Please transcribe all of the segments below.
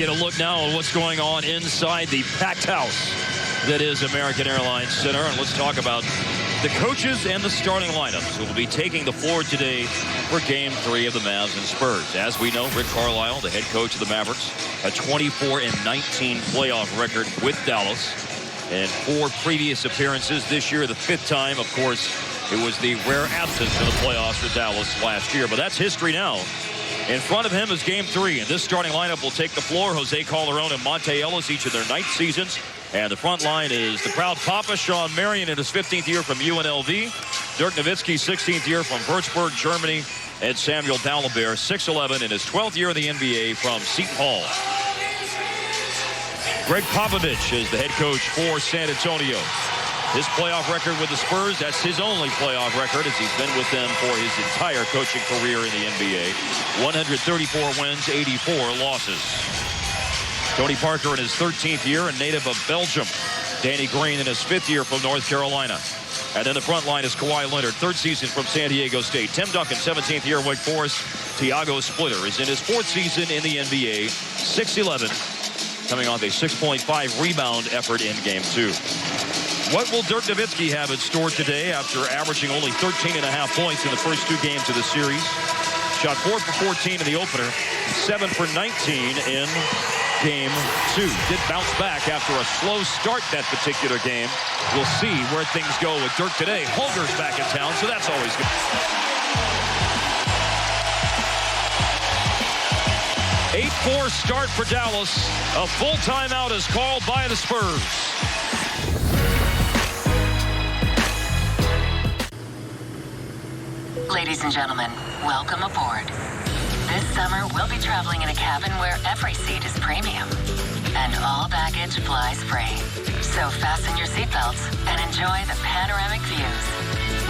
get a look now at what's going on inside the packed house that is American Airlines Center. And let's talk about the coaches and the starting lineups who will be taking the floor today for Game 3 of the Mavs and Spurs. As we know, Rick Carlisle, the head coach of the Mavericks, a 24-19 playoff record with Dallas. And 4 previous appearances this year, the 5th time, of course, it was the rare absence of the playoffs for Dallas last year. But that's history now. In front of him is Game 3, and this starting lineup will take the floor. Jose Calderon and Monte Ellis, each of their 9th seasons. And the front line is the proud Papa, Sean Marion, in his 15th year from UNLV. Dirk Nowitzki, 16th year from Würzburg, Germany. And Samuel Dalembert, 6'11", in his 12th year in the NBA from Seton Hall. Greg Popovich is the head coach for San Antonio. His playoff record with the Spurs, that's his only playoff record, as he's been with them for his entire coaching career in the NBA. 134 wins, 84 losses. Tony Parker in his 13th year, a native of Belgium. Danny Green in his 5th year from North Carolina. And then the front line is Kawhi Leonard, 3rd season from San Diego State. Tim Duncan, 17th year Wake Forest. Tiago Splitter is in his 4th season in the NBA, 6'11", coming off a 6.5 rebound effort in Game 2. What will Dirk Nowitzki have in store today after averaging only 13.5 points in the first 2 games of the series? Shot 4 for 14 in the opener, 7 for 19 in Game 2. Did bounce back after a slow start that particular game. We'll see where things go with Dirk today. Holger's back in town, so that's always good. 8-4 start for Dallas. A full timeout is called by the Spurs. Ladies and gentlemen, welcome aboard. This summer, we'll be traveling in a cabin where every seat is premium and all baggage flies free. So fasten your seatbelts and enjoy the panoramic views.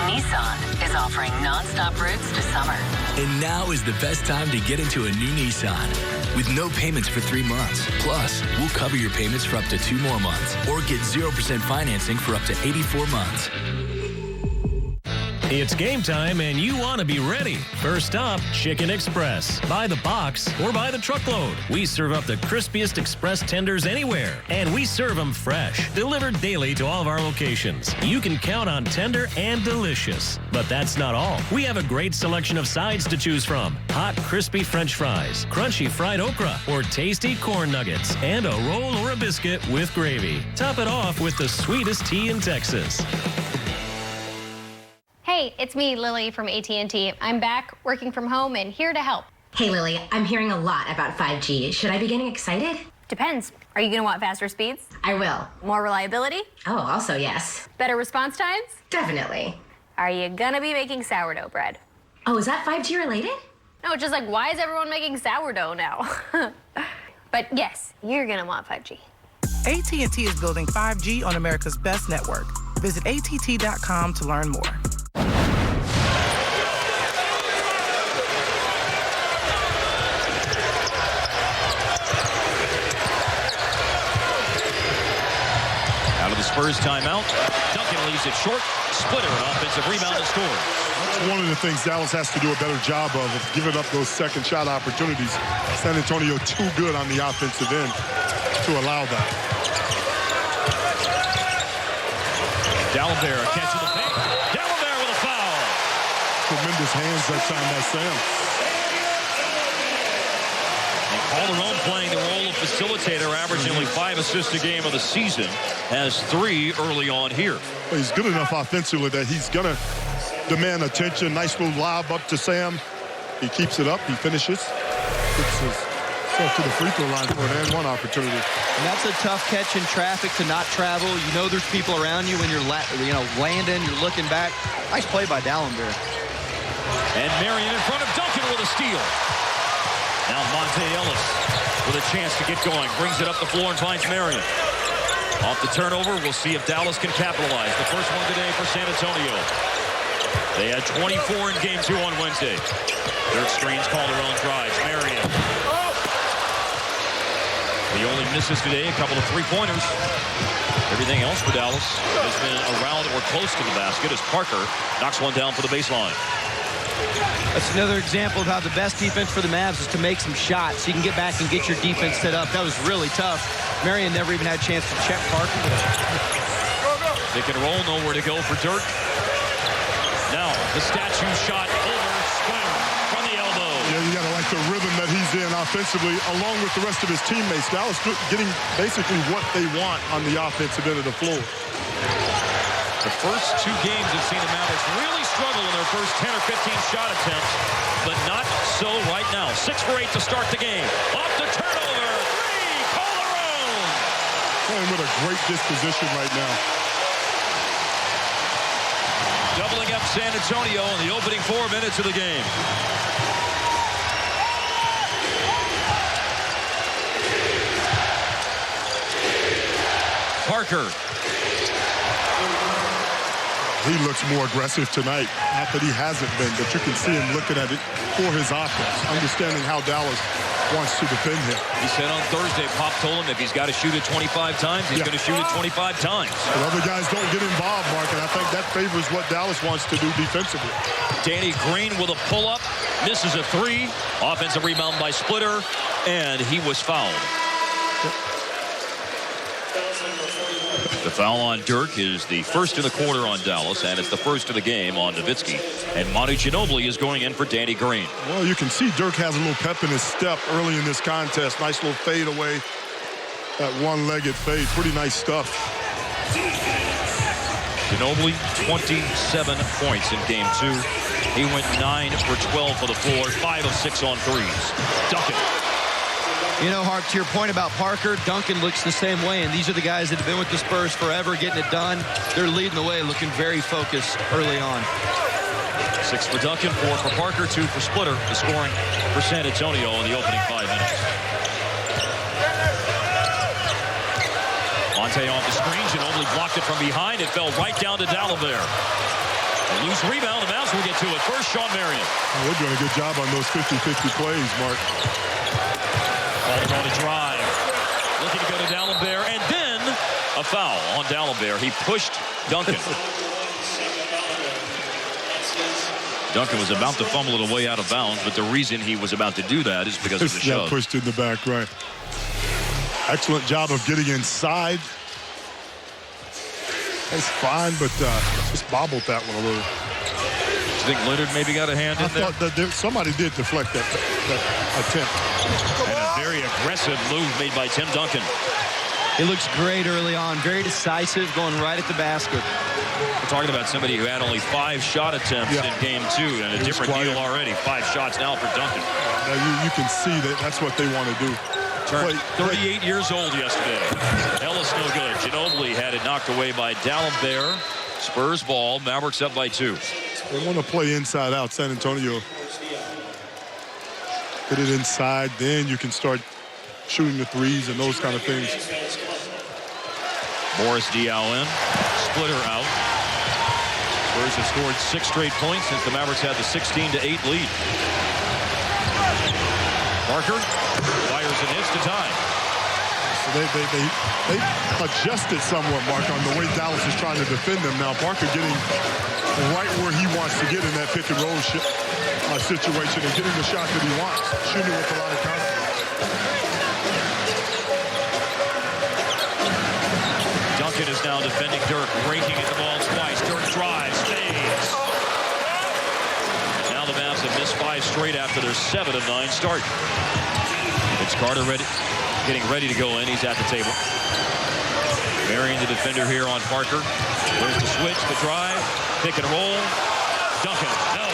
Nissan is offering non-stop routes to summer. And now is the best time to get into a new Nissan with no payments for 3 months. Plus, we'll cover your payments for up to 2 more months or get 0% financing for up to 84 months. It's game time and you want to be ready. First up, Chicken Express. By the box or by the truckload. We serve up the crispiest express tenders anywhere. And we serve them fresh. Delivered daily to all of our locations. You can count on tender and delicious. But that's not all. We have a great selection of sides to choose from. Hot, crispy French fries, crunchy fried okra, or tasty corn nuggets. And a roll or a biscuit with gravy. Top it off with the sweetest tea in Texas. Hey, it's me, Lily from AT&T. I'm back working from home and here to help. Hey, Lily, I'm hearing a lot about 5G. Should I be getting excited? Depends. Are you going to want faster speeds? I will. More reliability? Oh, also yes. Better response times? Definitely. Are you going to be making sourdough bread? Oh, is that 5G related? No, it's just like, why is everyone making sourdough now? But yes, you're going to want 5G. AT&T is building 5G on America's best network. Visit att.com to learn more. Out of the Spurs timeout. Duncan leaves it short. Splitter, an offensive rebound and score. That's one of the things Dallas has to do a better job of giving up those second shot opportunities. San Antonio too good on the offensive end to allow that. Dalembert catching the paint. Dalembert with a foul. Tremendous hands that time by Sam. And Calderon playing the role of facilitator, averaging only 5 assists a game of the season, has 3 early on here. Well, he's good enough offensively that he's going to demand attention. Nice little lob up to Sam. He keeps it up. He finishes. Gets himself to the free throw line for an and-one opportunity. And that's a tough catch in traffic to not travel. You know there's people around you when you're landing, you're looking back. Nice play by Dalembert. And Marion in front of Duncan with a steal. Now Monte Ellis with a chance to get going. Brings it up the floor and finds Marion. Off the turnover, we'll see if Dallas can capitalize. The first one today for San Antonio. They had 24 in Game 2 on Wednesday. Dirk screens, Calderon drives. Marion. He only misses today a couple of three-pointers. Everything else for Dallas has been around or close to the basket as Parker knocks one down for the baseline. That's another example of how the best defense for the Mavs is to make some shots so you can get back and get your defense set up. That was really tough. Marion never even had a chance to check Parker. Pick and roll, nowhere to go for Dirk. Now, the statue shot over Square from the elbow. Yeah, you got to like the rhythm that he's in offensively, along with the rest of his teammates. Dallas getting basically what they want on the offensive end of the floor. The first two games have seen the Mavericks really struggle in their first 10 or 15 shot attempts, but not so right now. 6 for 8 to start the game. Off the turnover. 3. Calderon. Playing with a great disposition right now. Doubling up San Antonio in the opening 4 minutes of the game. Parker. He looks more aggressive tonight. Not that he hasn't been, but you can see him looking at it for his offense, understanding how Dallas wants to defend him. He said on Thursday, Pop told him if he's got to shoot it 25 times, he's going to shoot it 25 times. But other guys don't get involved, Mark, and I think that favors what Dallas wants to do defensively. Danny Green with a pull-up, misses a 3. Offensive rebound by Splitter, and he was fouled. The foul on Dirk is the first in the quarter on Dallas, and it's the first of the game on Nowitzki. And Monty Ginobili is going in for Danny Green. Well, you can see Dirk has a little pep in his step early in this contest. Nice little fade away. That one-legged fade. Pretty nice stuff. Ginobili, 27 points in game 2. He went 9 for 12 for the floor, 5 of 6 on threes. Duncan. You know, Harp, to your point about Parker, Duncan looks the same way, and these are the guys that have been with the Spurs forever, getting it done. They're leading the way, looking very focused early on. 6 for Duncan, 4 for Parker, 2 for Splitter. The scoring for San Antonio in the opening 5 minutes. Monte off the screen. Ginobili blocked it from behind. It fell right down to Dalibert. A loose rebound. The Mavs will get to it. First, Sean Marion. They're doing a good job on those 50-50 plays, Mark. On a drive. Looking to go to Dalibert. And then a foul on Dalibert. He pushed Duncan. Duncan was about to fumble it away out of bounds, but the reason he was about to do that is because of the shove. Pushed in the back, right. Excellent job of getting inside. That's fine, but just bobbled that one a little. You think Leonard maybe got a hand in there? I thought that somebody did deflect that attempt. And a very aggressive move made by Tim Duncan. He looks great early on, very decisive, going right at the basket. We're talking about somebody who had only 5 shot attempts in game 2, and a different deal already. 5 shots now for Duncan. Now you can see that that's what they want to do. Turned 38 years old yesterday. Ellis no good. Ginobili had it knocked away by Dalibert. Spurs ball. Mavericks up by 2. They want to play inside out. San Antonio. Put it inside, then you can start shooting the threes and those kind of things. Morris Diaw in. Splitter out. Spurs have scored 6 straight points since the Mavericks had the 16-8 lead. Parker fires and hits to tie. So they adjusted somewhat, Mark, on the way Dallas is trying to defend them. Now Parker getting right where he wants to get in that pick and roll situation and getting the shot that he wants, shooting with a lot of confidence. Duncan is now defending Dirk, raking at the ball twice. Dirk drives, fades. Now the Mavs have missed 5 straight after their 7 of 9 start. It's Carter getting ready to go in. He's at the table. Marion, the defender here on Parker. There's the switch, the drive, pick and roll. Duncan, no.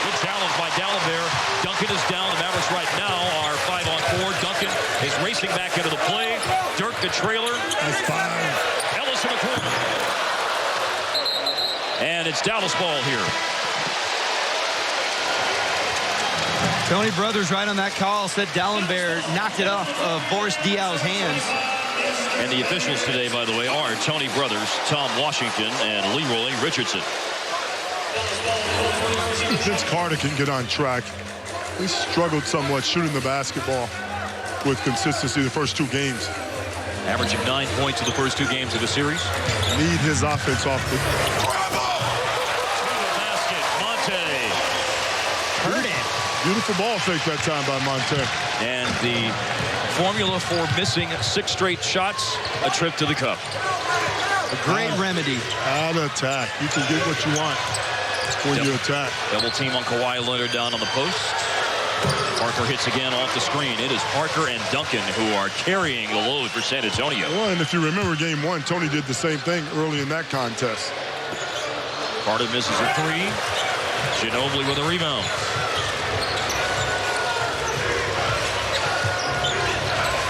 Good challenge by Dalibert. Duncan is down. The Mavericks right now are 5 on 4. Duncan is racing back into the play. Dirk, the trailer. That's 5. Ellis in the corner. And it's Dallas ball here. Tony Brothers right on that call said Dalibert knocked it off of Boris Diaw's hands. And the officials today, by the way, are Tony Brothers, Tom Washington, and Leroy Richardson. Since Carter can get on track, he struggled somewhat shooting the basketball with consistency the first 2 games. Averaging 9 points in the first 2 games of the series. Need his offense off the... Basket, Monte. Beautiful ball fake that time by Monte. And the formula for missing 6 straight shots, a trip to the cup. A great remedy. Out of attack. You can get what you want when you attack. Double team on Kawhi Leonard down on the post. Parker hits again off the screen. It is Parker and Duncan who are carrying the load for San Antonio. Well, and if you remember game 1, Tony did the same thing early in that contest. Carter misses a 3. Ginobili with a rebound.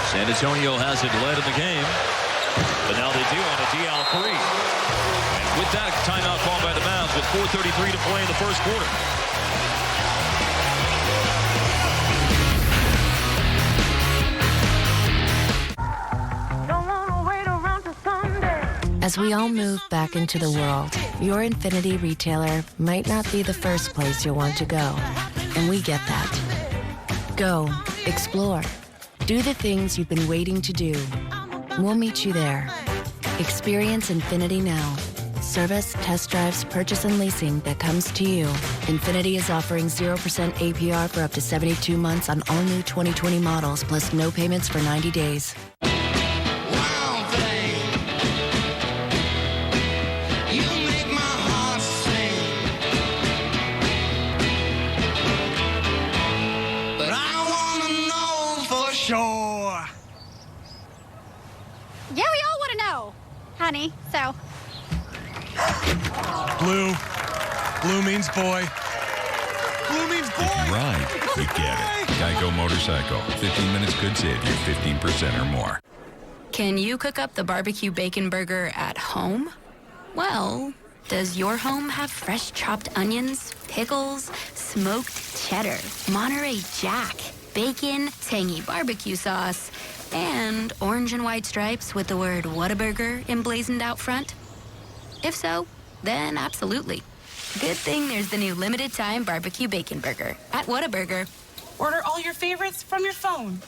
San Antonio hasn't led in the game, but now they do on a Dion 3. And with that, timeout called by the Mavs with 4:33 to play in the first quarter. As we all move back into the world, your Infinity retailer might not be the first place you'll want to go, and we get that. Go, explore, do the things you've been waiting to do. We'll meet you there. Experience Infinity now. Service, test drives, purchase, and leasing that comes to you. Infinity is offering 0% APR for up to 72 months on all new 2020 models, plus no payments for 90 days. Yeah, we all want to know, honey, so. Blue. Blue means boy. Blue means boy. If you ride, you get it. Geico Motorcycle. 15 minutes could save you 15% or more. Can you cook up the barbecue bacon burger at home? Well, does your home have fresh chopped onions, pickles, smoked cheddar, Monterey Jack, bacon, tangy barbecue sauce, and orange and white stripes with the word Whataburger emblazoned out front? If so, then absolutely. Good thing there's the new limited time barbecue bacon burger at Whataburger. Order all your favorites from your phone.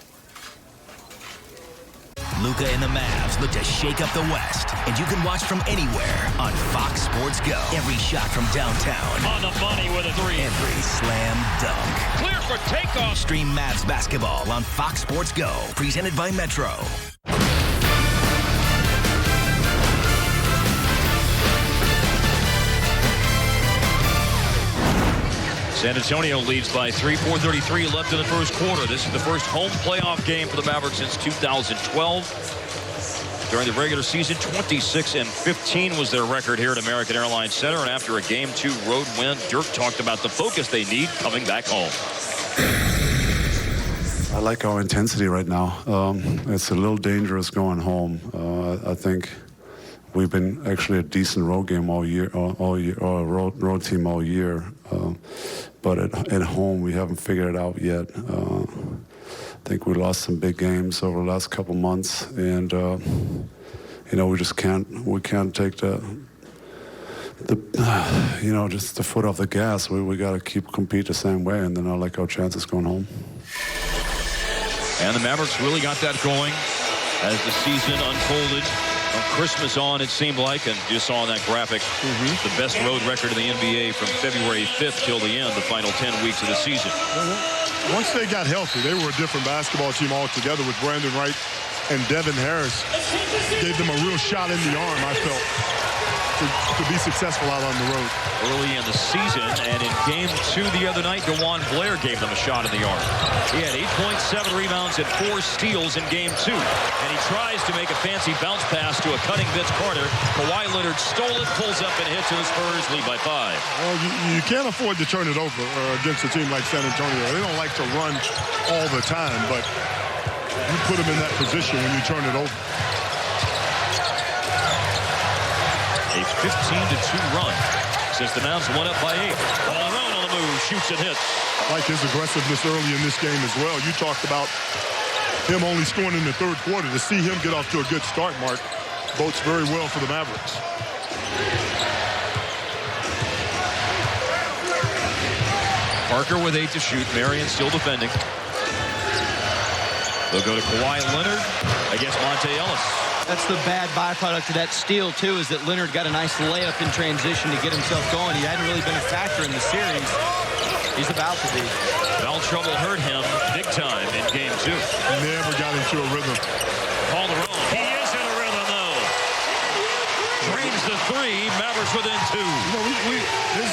Luka and the Mavs look to shake up the West, and you can watch from anywhere on Fox Sports Go. Every shot from downtown. On the money with a 3. Every slam dunk. Clear for takeoff. Stream Mavs basketball on Fox Sports Go. Presented by Metro. San Antonio leads by 3, 4:33 left in the first quarter. This is the first home playoff game for the Mavericks since 2012. During the regular season, 26-15 was their record here at American Airlines Center. And after a Game 2 road win, Dirk talked about the focus they need coming back home. I like our intensity right now. It's a little dangerous going home. I think we've been actually a decent road game all year, or road team all year. But at home, we haven't figured it out yet. I think we lost some big games over the last couple months, and we just can't take just the foot off the gas. We got to compete the same way, and then I like our chances going home. And the Mavericks really got that going as the season unfolded. From Christmas on, it seemed like, and you saw on that graphic, the best road record in the NBA from February 5th till the end, the final 10 weeks of the season. Once they got healthy, they were a different basketball team altogether with Brandon Wright and Devin Harris. Gave them a real shot in the arm, I felt, to be successful out on the road. Early in the season, and in Game 2 the other night, DeJuan Blair gave them a shot in the arm. He had 8.7 rebounds and 4 steals in Game 2. And he tries to make a fancy bounce pass to a cutting Vince Carter. Kawhi Leonard stole it, pulls up and hits, and the Spurs lead by 5. Well, you can't afford to turn it over against a team like San Antonio. They don't like to run all the time, but you put them in that position when you turn it over. A 15-2 run since the Mavs went up by 8. All around on the move, shoots and hits. Like his aggressiveness early in this game as well. You talked about him only scoring in the third quarter. To see him get off to a good start, Mark, bodes very well for the Mavericks. Parker with 8 to shoot. Marion still defending. They'll go to Kawhi Leonard against Monte Ellis. That's the bad byproduct of that steal, too, is that Leonard got a nice layup in transition to get himself going. He hadn't really been a factor in the series. He's about to be. Foul trouble hurt him big time in game 2. Never got into a rhythm. Calderon. He is in a rhythm, though. Drains the 3. Mavericks within 2. You know,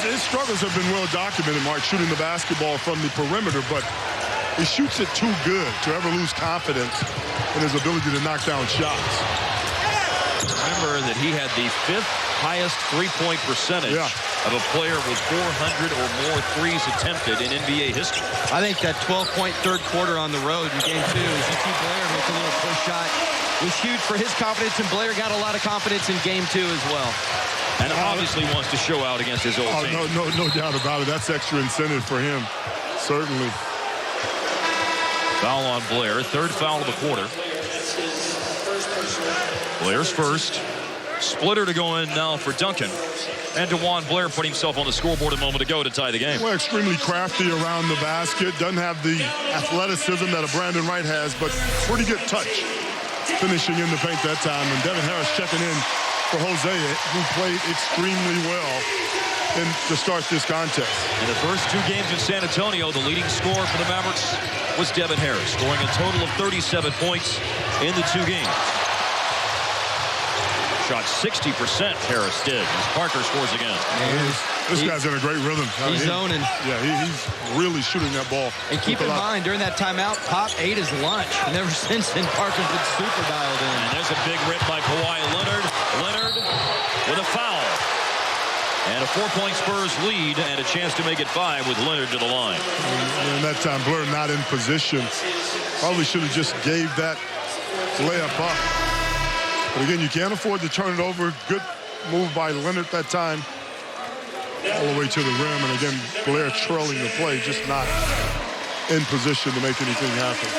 his struggles have been well documented, Mark, shooting the basketball from the perimeter, but he shoots it too good to ever lose confidence in his ability to knock down shots. Remember that he had the 5th highest three-point percentage of a player with 400 or more threes attempted in NBA history. I think that 12-point third quarter on the road in game 2, as you see Blair make a little push shot, was huge for his confidence, and Blair got a lot of confidence in game 2 as well. And obviously wants to show out against his old team. No doubt about it. That's extra incentive for him, certainly. Foul on Blair. 3rd foul of the quarter. Blair's first. Splitter to go in now for Duncan. And DeJuan Blair put himself on the scoreboard a moment ago to tie the game. Well, extremely crafty around the basket. Doesn't have the athleticism that a Brandon Wright has, but pretty good touch. Finishing in the paint that time. And Devin Harris checking in for Jose, who played extremely well to start this contest. In the first 2 games in San Antonio, the leading scorer for the Mavericks was Devin Harris, scoring a total of 37 points in the 2 games. Shot 60%, Harris did, as Parker scores again. This guy's in a great rhythm. He's zoning. Yeah, he's really shooting that ball. And keep in mind, during that timeout, Pop ate his lunch. And ever since then, Parker's been super dialed in. And there's a big rip by Kawhi Leonard. Leonard with a foul. And a 4-point Spurs lead and a chance to make it 5 with Leonard to the line. And that time, Blur not in position. Probably should have just gave that layup up. But again, you can't afford to turn it over. Good move by Leonard that time. All the way to the rim. And again, Blair trailing the play, just not in position to make anything happen.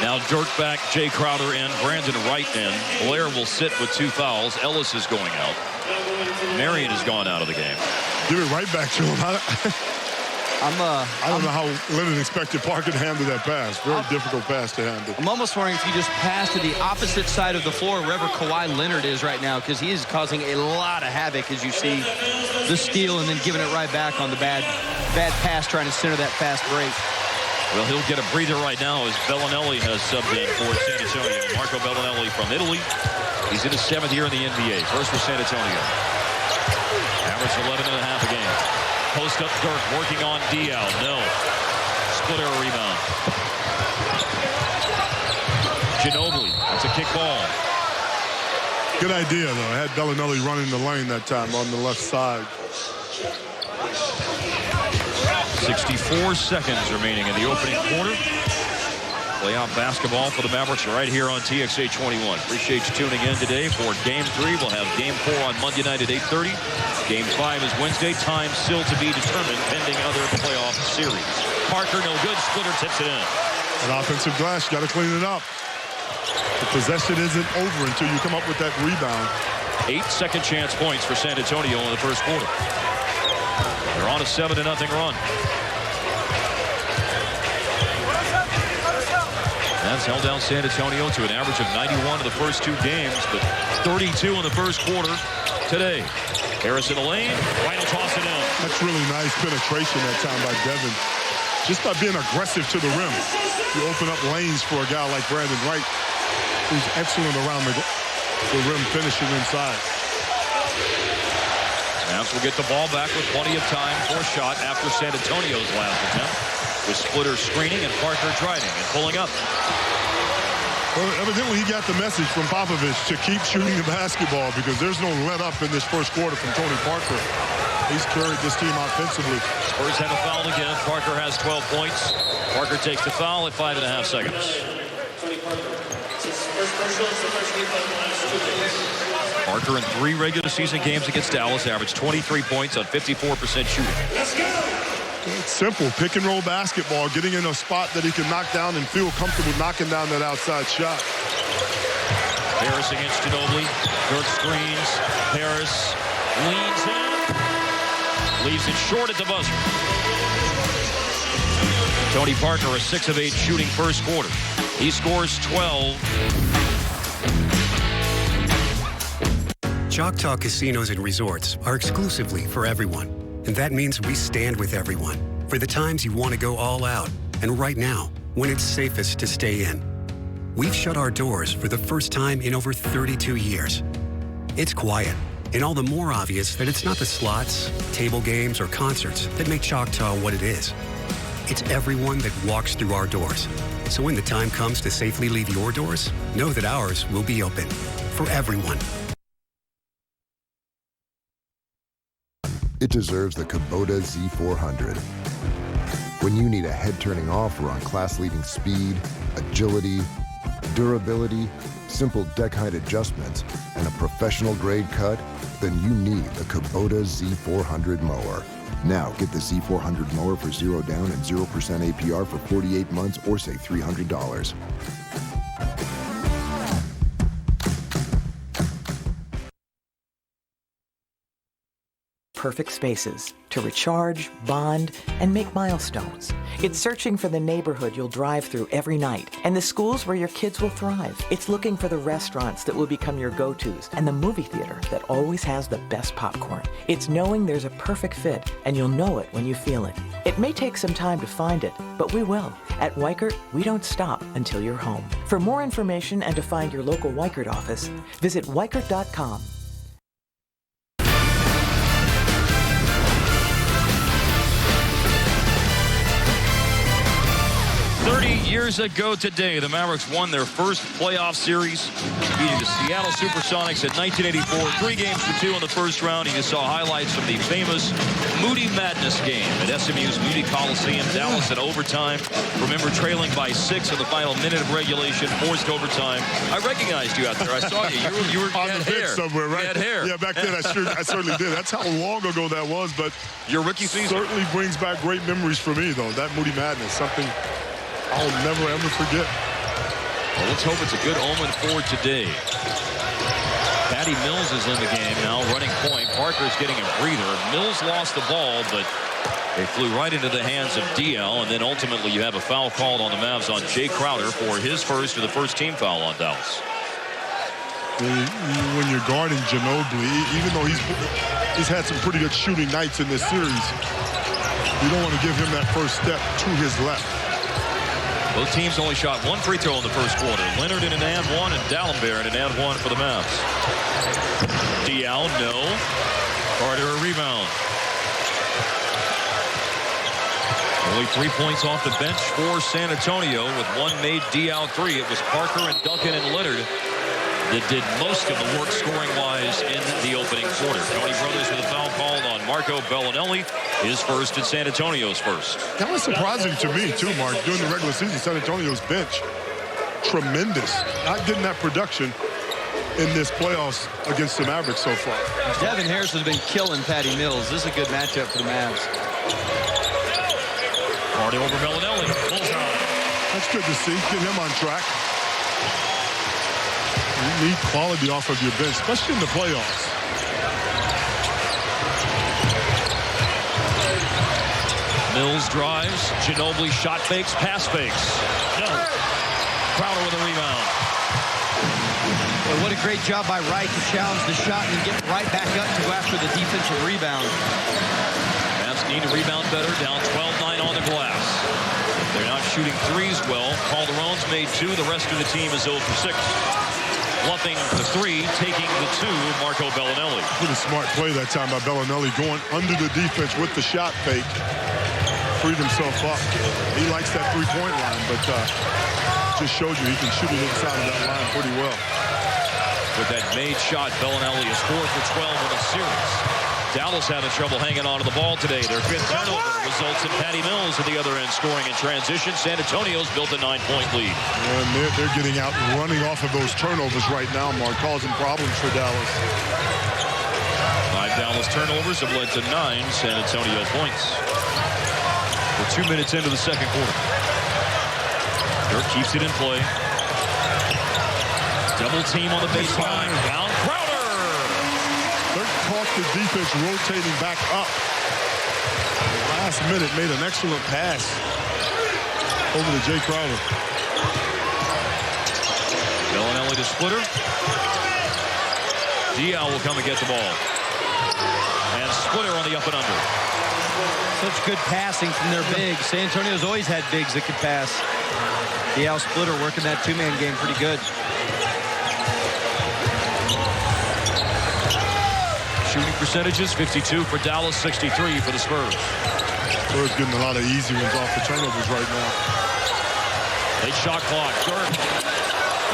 Now Dirk back, Jay Crowder in, Brandon Wright in. Blair will sit with 2 fouls. Ellis is going out. Marion has gone out of the game. Give it right back to him. I don't know how Leonard expected Parker to handle that pass. Very difficult pass to handle. I'm almost wondering if you just pass to the opposite side of the floor, wherever Kawhi Leonard is right now, because he is causing a lot of havoc, as you see the steal and then giving it right back on the bad pass, trying to center that fast break. Well, he'll get a breather right now as Bellinelli has subbed in for San Antonio. Marco Bellinelli from Italy. He's in his 7th year in the NBA. First for San Antonio. Average 11.5 a game. Post up Dirk working on Dial. No. Splitter rebound. Ginobili. That's a kick ball. Good idea, though. I had Bellinelli running the lane that time on the left side. 64 seconds remaining in the opening quarter. Playoff basketball for the Mavericks right here on TXA 21. Appreciate you tuning in today for Game 3. We'll have Game 4 on Monday night at 8:30. Game 5 is Wednesday. Time still to be determined pending other playoff series. Parker, no good. Splitter tips it in. An offensive glass, you got to clean it up. The possession isn't over until you come up with that rebound. 8 second chance points for San Antonio in the first quarter. They're on a 7-0 run. That's held down San Antonio to an average of 91 in the first 2 games, but 32 in the first quarter today. Harris in the lane. White will toss it in. That's really nice penetration that time by Devin. Just by being aggressive to the rim, you open up lanes for a guy like Brandon Wright, who's excellent around the rim, finishing inside. Mavs will get the ball back with plenty of time for a shot after San Antonio's last attempt. With Splitter screening and Parker driving and pulling up. Well, evidently he got the message from Popovich to keep shooting the basketball because there's no let up in this first quarter from Tony Parker. He's carried this team offensively. Spurs have a foul again. Parker has 12 points. Parker takes the foul at 5.5 seconds. Parker in 3 regular season games against Dallas averaged 23 points on 54% shooting. Let's go! It's simple. Pick and roll basketball, getting in a spot that he can knock down and feel comfortable knocking down that outside shot. Harris against Ginobili. Dirk screens. Harris leans in. Leaves it short at the buzzer. Tony Parker, a 6 of 8 shooting first quarter. He scores 12. Choctaw Casinos and Resorts are exclusively for everyone. And that means we stand with everyone for the times you want to go all out and right now when it's safest to stay in. We've shut our doors for the first time in over 32 years. It's quiet, and all the more obvious that it's not the slots, table games, or concerts that make Choctaw what it is. It's everyone that walks through our doors. So when the time comes to safely leave your doors, know that ours will be open for everyone. It deserves the Kubota Z400. When you need a head-turning offer on class-leading speed, agility, durability, simple deck height adjustments, and a professional-grade cut, then you need the Kubota Z400 mower. Now get the Z400 mower for 0 down and 0% APR for 48 months or save $300. Perfect spaces to recharge, bond, and make milestones. It's searching for the neighborhood you'll drive through every night and the schools where your kids will thrive. It's looking for the restaurants that will become your go-tos and the movie theater that always has the best popcorn. It's knowing there's a perfect fit and you'll know it when you feel it. It may take some time to find it, but we will. At Weichert, we don't stop until you're home. For more information and to find your local Weichert office, visit weichert.com. 30 years ago today, the Mavericks won their first playoff series, beating the Seattle Supersonics in 1984, 3-2 in the first round. You just saw highlights from the famous Moody Madness game at SMU's Moody Coliseum, Dallas in overtime. Remember trailing by 6 in the final minute of regulation, forced overtime. I recognized you out there. I saw you. You were on the bench somewhere, right? You had hair. Yeah, back then I certainly did. That's how long ago that was, but your rookie season certainly brings back great memories for me, though. That Moody Madness, something I'll never, ever forget. Well, let's hope it's a good omen for today. Patty Mills is in the game now, running point. Parker's getting a breather. Mills lost the ball, but they flew right into the hands of DL, and then ultimately you have a foul called on the Mavs on Jay Crowder for his first or the first team foul on Dallas. When you're guarding Ginobili, even though he's had some pretty good shooting nights in this series, you don't want to give him that first step to his left. Both teams only shot one free throw in the first quarter. Leonard in an and one and Dallenberg in an and one for the Mavs. Diaw, no. Carter a rebound. Only 3 points off the bench for San Antonio with one made Diaw three. It was Parker and Duncan and Leonard that did most of the work scoring-wise in the opening quarter. Tony Brothers with a foul called on Marco Bellinelli. His first and San Antonio's first. That was surprising to me, too, Mark. During the regular season, San Antonio's bench, tremendous. Not getting that production in this playoffs against the Mavericks so far. Devin Harris has been killing Patty Mills. This is a good matchup for the Mavs. Party over Bellinelli. Bullseye. That's good to see. Get him on track. You need quality off of your bench, especially in the playoffs. Mills drives. Ginobili shot fakes, pass fakes. No. Crowder with a rebound. Well, what a great job by Wright to challenge the shot and get right back up to go after the defensive rebound. Mavs need to rebound better. Down 12-9 on the glass. They're not shooting threes well. Calderon's made 2. The rest of the team is 0 for 6. Bluffing the 3, taking the 2, Marco Bellinelli. Pretty smart play that time by Bellinelli, going under the defense with the shot fake. Freed himself up. He likes that three-point line, but just showed you he can shoot it inside of that line pretty well. With that made shot, Bellinelli is 4 for 12 in the series. Dallas having trouble hanging on to the ball today. Their 5th turnover results in Patty Mills at the other end scoring in transition. San Antonio's built a 9-point lead. And they're getting out and running off of those turnovers right now, Mark, causing problems for Dallas. 5 Dallas turnovers have led to 9 San Antonio points. We're 2 minutes into the second quarter. Dirk keeps it in play. Double team on the baseline. Down Crowder. Dirk caught the defense rotating back up. Last minute made an excellent pass over to Jay Crowder. Bellinelli to Splitter. Diaw will come and get the ball. And and Splitter on the up and under. Such good passing from their bigs. San Antonio's always had bigs that could pass. Al Splitter working that two-man game pretty good. Shooting percentages, 52 for Dallas, 63 for the Spurs. Spurs getting a lot of easy ones off the turnovers right now. Late shot clock. DIRK.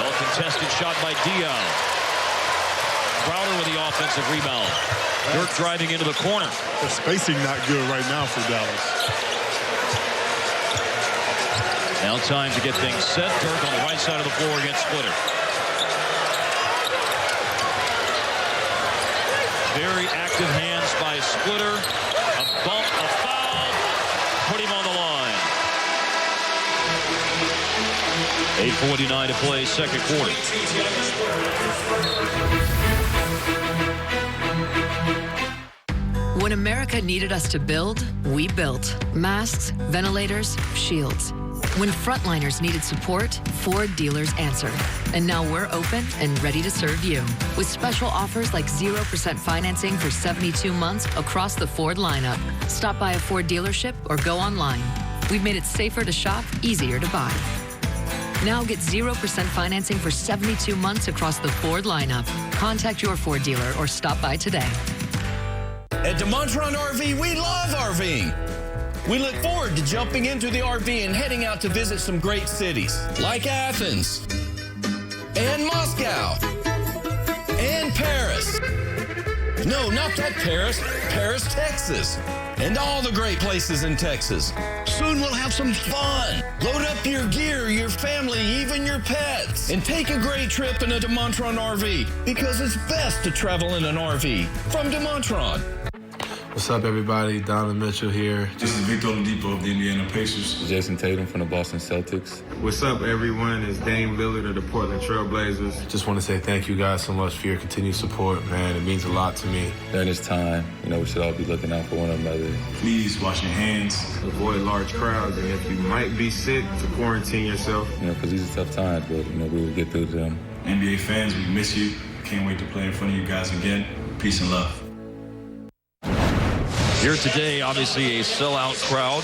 Well-contested shot by Dion. Crowder with the offensive rebound. DIRK driving into the corner. The spacing not good right now for Dallas. Now time to get things set. DIRK on the right side of the floor against Splitter. Very active hands by Splitter. A bump, a foul. Put him on the line. 8:49 to play, second quarter. When America needed us to build, we built. Masks, ventilators, shields. When frontliners needed support, Ford dealers answered. And now we're open and ready to serve you. With special offers like 0% financing for 72 months across the Ford lineup. Stop by a Ford dealership or go online. We've made it safer to shop, easier to buy. Now get 0% financing for 72 months across the Ford lineup. Contact your Ford dealer or stop by today. At DeMontron RV, we love RVing. We look forward to jumping into the RV and heading out to visit some great cities like Athens and Moscow and Paris. No, not that Paris. Paris, Texas. And all the great places in Texas. Soon we'll have some fun. Load up your gear, your family, even your pets. And take a great trip in a DeMontron RV because it's best to travel in an RV from DeMontron. What's up, everybody? Donovan Mitchell here. This is Victor Oladipo of the Indiana Pacers. Jason Tatum from the Boston Celtics. What's up, everyone? It's Dame Lillard of the Portland Trail Blazers. Just want to say thank you guys so much for your continued support, man. It means a lot to me. During this time, we should all be looking out for one another. Please wash your hands, avoid large crowds, and if you might be sick, to quarantine yourself. Because these are tough times, but, we will get through them. NBA fans, we miss you. Can't wait to play in front of you guys again. Peace and love. Here today, obviously a sellout crowd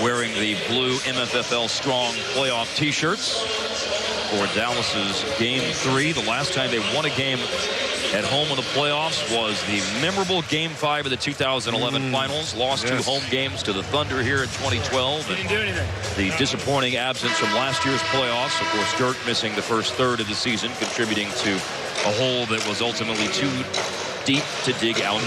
wearing the blue MFFL Strong playoff t-shirts for Dallas's Game 3. The last time they won a game at home in the playoffs was the memorable Game 5 of the 2011 finals. Lost 2 home games to the Thunder here in 2012. Didn't do anything. The disappointing absence from last year's playoffs. Of course, DIRK missing the first third of the season, contributing to a hole that was ultimately too deep to dig out.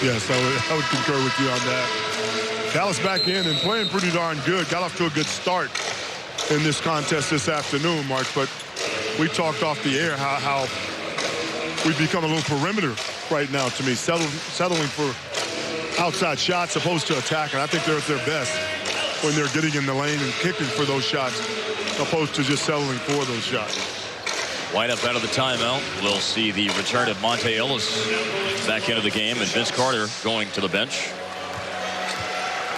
Yes, I would concur with you on that. Dallas back in and playing pretty darn good. Got off to a good start in this contest this afternoon, Mark, but we talked off the air how we've become a little perimeter right now to me, settling for outside shots opposed to attack, and I think they're at their best when they're getting in the lane and kicking for those shots opposed to just settling for those shots. Lineup out of the timeout. We'll see the return of Monte Ellis back into the game, and Vince Carter going to the bench.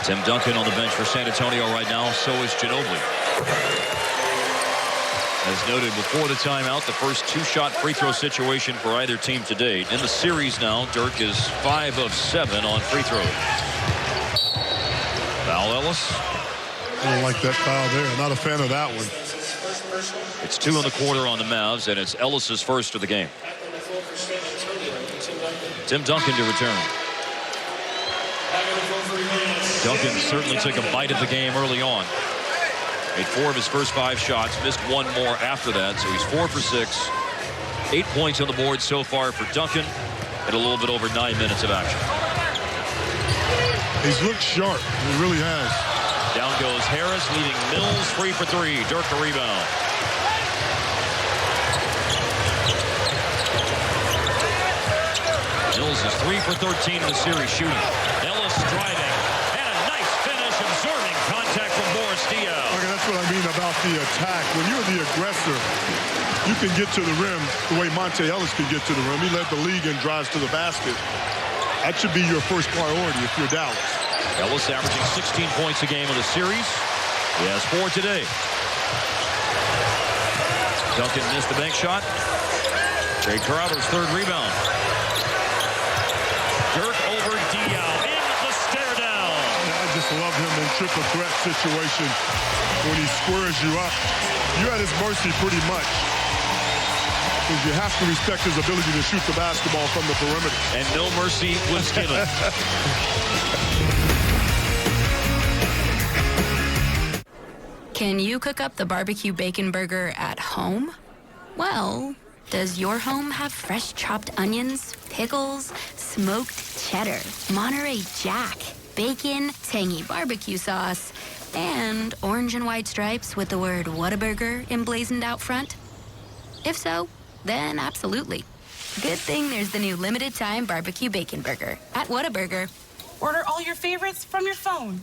Tim Duncan on the bench for San Antonio right now. So is Ginobili. As noted before the timeout, the first two-shot free throw situation for either team to date. In the series now, DIRK is 5 of 7 on free throws. Foul Ellis. I don't like that foul there. Not a fan of that one. It's 2 in the quarter on the Mavs, and it's Ellis's first of the game. Tim Duncan to return. Duncan certainly took a bite of the game early on. Made 4 of his first 5 shots, missed 1 more after that, so he's 4 for 6. 8 points on the board so far for Duncan in a little bit over 9 minutes of action. He's looked sharp. He really has. Down goes Harris, leaving Mills free for 3. DIRK a rebound. Mills is 3 for 13 in the series shooting. Ellis driving, and a nice finish, absorbing contact from Boris Diaw. Okay, that's what I mean about the attack. When you're the aggressor, you can get to the rim the way Monte Ellis can get to the rim. He led the league in drives to the basket. That should be your first priority if you're Dallas. Ellis averaging 16 points a game in the series. He has 4 today. Duncan missed the bank shot. Jay Crowder's 3rd rebound. DIRK over just love him in triple threat situation. When he squares you up, you're at his mercy pretty much. Because you have to respect his ability to shoot the basketball from the perimeter. And no mercy was given. Can you cook up the barbecue bacon burger at home? Well, does your home have fresh chopped onions, pickles, smoked cheddar, Monterey Jack, bacon, tangy barbecue sauce, and orange and white stripes with the word Whataburger emblazoned out front? If so, then absolutely. Good thing there's the new limited time barbecue bacon burger at Whataburger. Order all your favorites from your phone.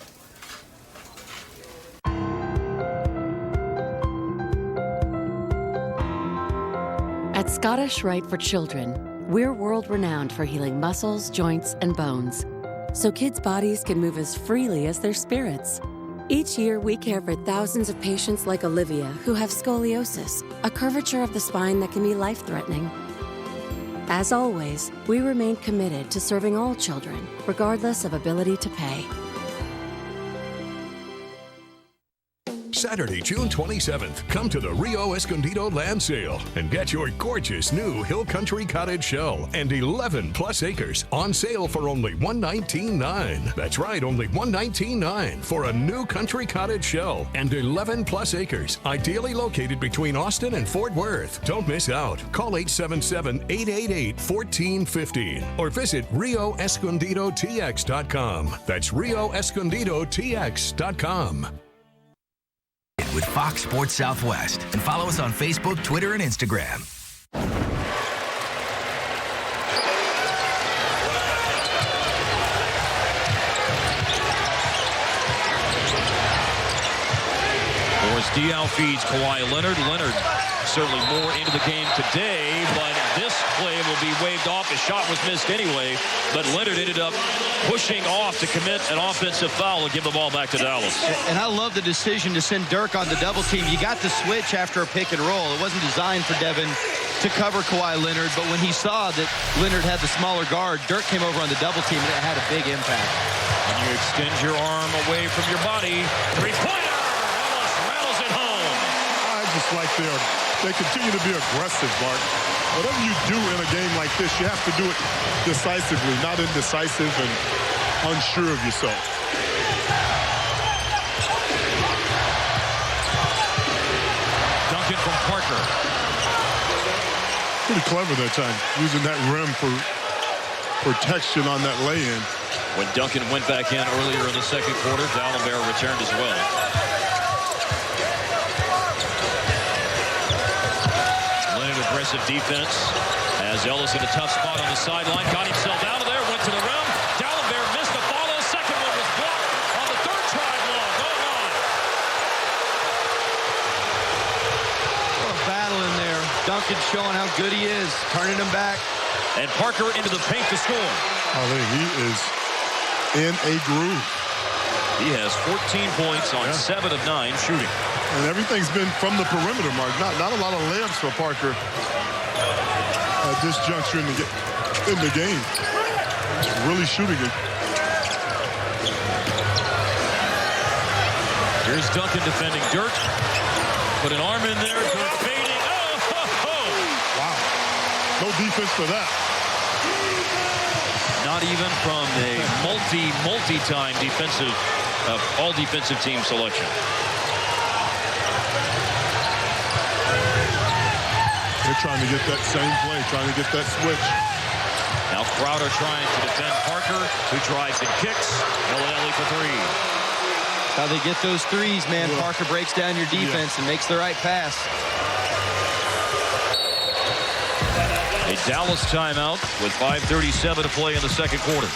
At Scottish Rite for Children, we're world-renowned for healing muscles, joints, and bones, so kids' bodies can move as freely as their spirits. Each year, we care for thousands of patients like Olivia who have scoliosis, a curvature of the spine that can be life-threatening. As always, we remain committed to serving all children, regardless of ability to pay. Saturday, June 27th, come to the Rio Escondido Land Sale and get your gorgeous new Hill Country Cottage shell and 11 plus acres on sale for only $119,900. That's right, only $119,900 for a new country cottage shell and 11 plus acres, ideally located between Austin and Fort Worth. Don't miss out. Call 877-888-1415 or visit RioEscondidoTX.com. That's RioEscondidoTX.com. With Fox Sports Southwest, and follow us on Facebook, Twitter, and Instagram. Boris Diaw feeds Kawhi Leonard. Leonard certainly more into the game today, but this play will be waved off. His shot was missed anyway, but Leonard ended up pushing off to commit an offensive foul and give the ball back to Dallas. And I love the decision to send Dirk on the double team. You got the switch after a pick and roll. It wasn't designed for Devin to cover Kawhi Leonard, but when he saw that Leonard had the smaller guard, Dirk came over on the double team, and it had a big impact. When you extend your arm away from your body, three-pointer! Ellis rattles it home. I just like they continue to be aggressive, Bart. Whatever you do in a game like this, you have to do it decisively, not indecisive and unsure of yourself. Duncan from Parker. Pretty clever that time, using that rim for protection on that lay-in. When Duncan went back in earlier in the second quarter, Dallenberg returned as well. Aggressive defense as Ellis in a tough spot on the sideline, got himself out of there, went to the rim. Dallenberg missed the follow. Second one was blocked on the third try block. A battle in there. Duncan showing how good he is, turning him back. And Parker into the paint to score. He is in a groove. He has 14 points on 7 of 9 shooting. And everything's been from the perimeter, Mark. Not a lot of layups for Parker at this juncture in the game. Really shooting it. Here's Duncan defending Dirk. Put an arm in there. Dirk fading. Wow. No defense for that. Not even from a multi-time defensive, all defensive team selection. They're trying to get that same play, trying to get that switch. Now Crowder trying to defend Parker, who drives and kicks. Millinelli for three. How they get those threes, man. Yeah. Parker breaks down your defense and makes the right pass. A Dallas timeout with 5:37 to play in the second quarter.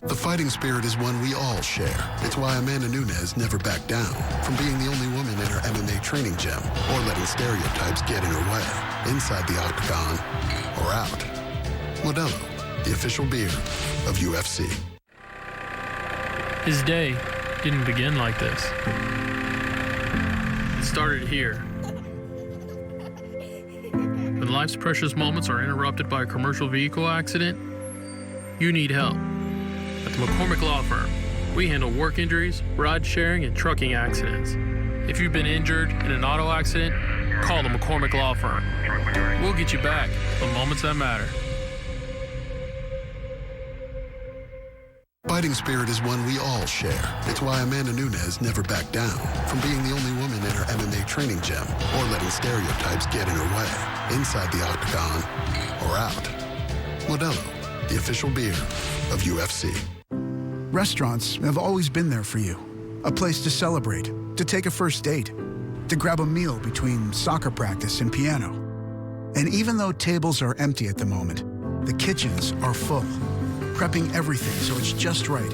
The fighting spirit is one we all share. It's why Amanda Nunes never backed down from being the only woman in her MMA training gym or letting stereotypes get in her way, inside the octagon or out. Modelo, the official beer of UFC. His day didn't begin like this. It started here with when life's precious moments are interrupted by a commercial vehicle accident, you need help. At the McCormick Law Firm, we handle work injuries, ride sharing, and trucking accidents. If you've been injured in an auto accident, call the McCormick Law Firm. We'll get you back the moments that matter. Fighting spirit is one we all share. It's why Amanda Nunes never backed down from being the only woman in her MMA training gym or letting stereotypes get in her way, inside the octagon or out. Modelo, the official beer of UFC. Restaurants have always been there for you. A place to celebrate, to take a first date, to grab a meal between soccer practice and piano. And even though tables are empty at the moment, the kitchens are full. Prepping everything so it's just right,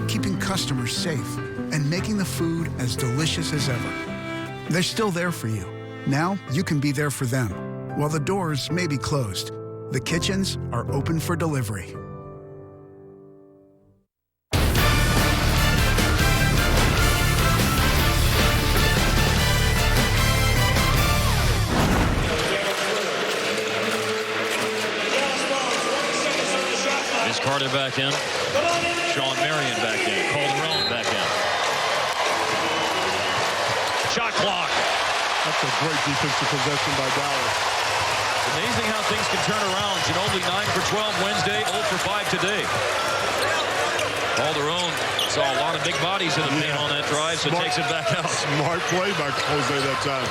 keeping customers safe, and making the food as delicious as ever. They're still there for you. Now you can be there for them. While the doors may be closed, the kitchens are open for delivery. Carter back in. Sean Marion back in. Calderon back in. Shot clock. That's a great defensive possession by Dallas. Amazing how things can turn around. Ginobili 9 for 12 Wednesday, 0 for 5 today. Calderon saw a lot of big bodies in the paint on that drive, so takes it back out. Smart play by Jose that time.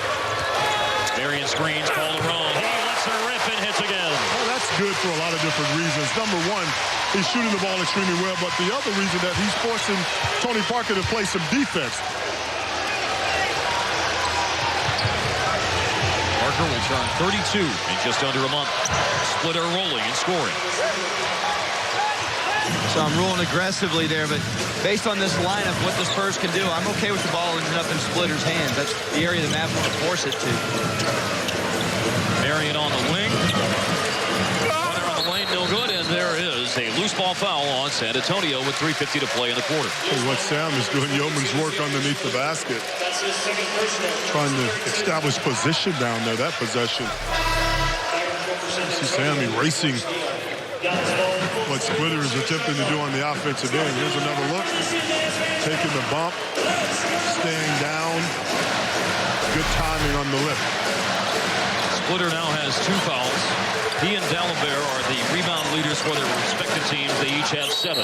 Marion screens Calderon. He lets her rip and hits again. Well, that's good for a lot of different reasons. Number one, he's shooting the ball extremely well, but the other reason that he's forcing Tony Parker to play some defense. Parker will turn 32 in just under a month. Splitter rolling and scoring. So I'm ruling aggressively there, but based on this lineup, what the Spurs can do, I'm okay with the ball ending up in Splitter's hands. That's the area the Mavs want to force it to. Marion on the wing. Runner on the lane, no good, and there is a loose ball foul on San Antonio with 3:50 to play in the quarter. Hey, what Sam is doing yeoman's work underneath the basket. Trying to establish position down there, that possession. You see Sam erasing what Splitter is attempting to do on the offensive end. Here's another look. Taking the bump. Staying down. Good timing on the lift. Splitter now has 2 fouls. He and D'Alembert are the rebound leaders for their respective teams. They each have 7.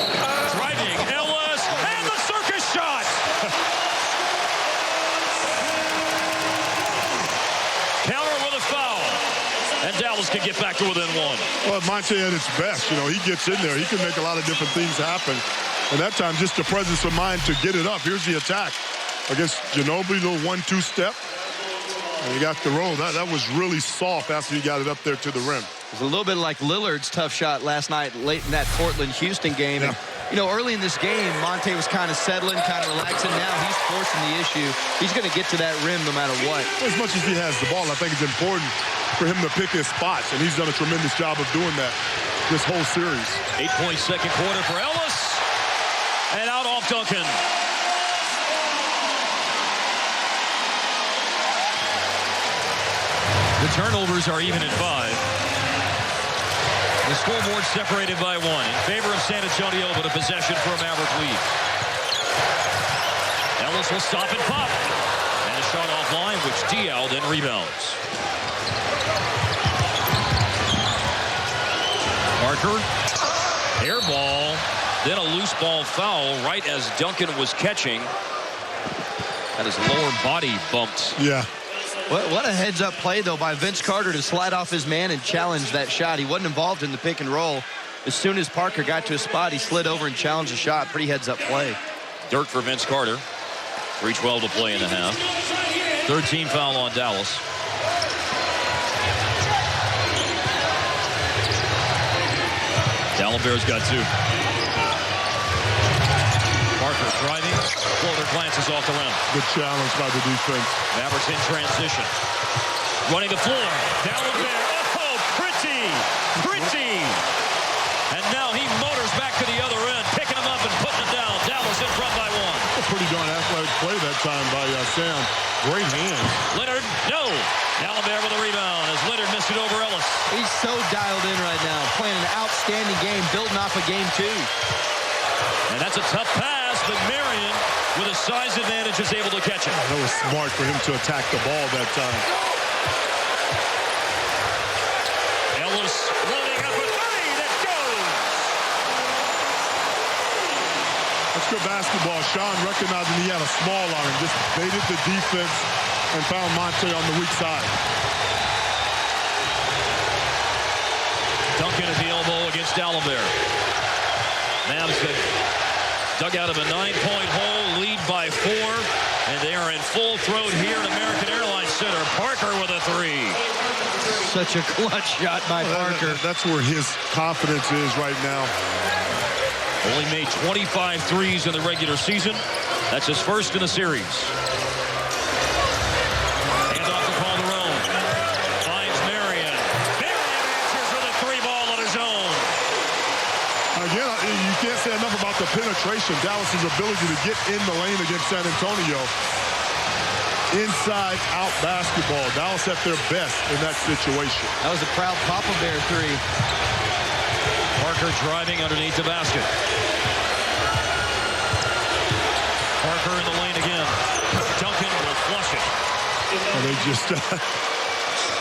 Driving, Ellis, and the circus shot! Counter with a foul. And Dallas can get back to within 1. Well, Monte at its best, you know, he gets in there. He can make a lot of different things happen. And that time, just the presence of mind to get it up. Here's the attack against Ginobili, little 1-2 step. And he got the roll. That was really soft after he got it up there to the rim. It was a little bit like Lillard's tough shot last night late in that Portland-Houston game. Yeah. And, you know, early in this game, Monte was kind of settling, kind of relaxing. Now he's forcing the issue. He's going to get to that rim no matter what. As much as he has the ball, I think it's important for him to pick his spots, and he's done a tremendous job of doing that this whole series. 8-point second quarter for Ellis. And out off Duncan. The turnovers are even at 5. The scoreboard separated by 1 in favor of San Antonio, but a possession for a Maverick lead. Ellis will stop and pop. And a shot offline, which Dial then rebounds. Parker, air ball, then a loose ball foul right as Duncan was catching. And his lower body bumped. Yeah. What a heads-up play, though, by Vince Carter to slide off his man and challenge that shot. He wasn't involved in the pick and roll. As soon as Parker got to a spot, he slid over and challenged the shot. Pretty heads-up play. Dirk for Vince Carter. 3:12 to play in the half. 13 foul on Dallas. D'Alembert's got 2. Parker driving. Floater glances off the rim. Good challenge by the defense. Mavericks in transition. Running the floor. D'Alembert. Oh, pretty. And now he motors back to the other end, picking him up and putting him down. Dallas in front by 1. pretty darn athletic play that time by Sam. Great hands. Leonard, no. D'Alembert with a rebound as Leonard missed it over Ellis. He's so dialed in right now, playing an outstanding game, building off of game 2. And that's a tough pass, but Marion, with a size advantage, is able to catch it. That was smart for him to attack the ball that time. Ellis loading up a three that goes. That's good basketball. Sean recognizing he had a small on him, just baited the defense and found Monte on the weak side. Duncan at the elbow against D'Alembert. Mavs dug out of a 9-point hole, lead by 4, and they are in full throat here at American Airlines Center. Parker with a 3. Such a clutch shot by Parker. That's where his confidence is right now. Only made 25 threes in the regular season. That's his first in the series. Hand off to Calderon. Finds Marion. Marion answers with a 3-ball on his own. Again, you can't say enough about the penetration. Dallas's ability to get in the lane against San Antonio. Inside-out basketball. Dallas at their best in that situation. That was a proud Papa Bear 3. Parker driving underneath the basket. Parker in the lane again. Duncan will flush it. And they just,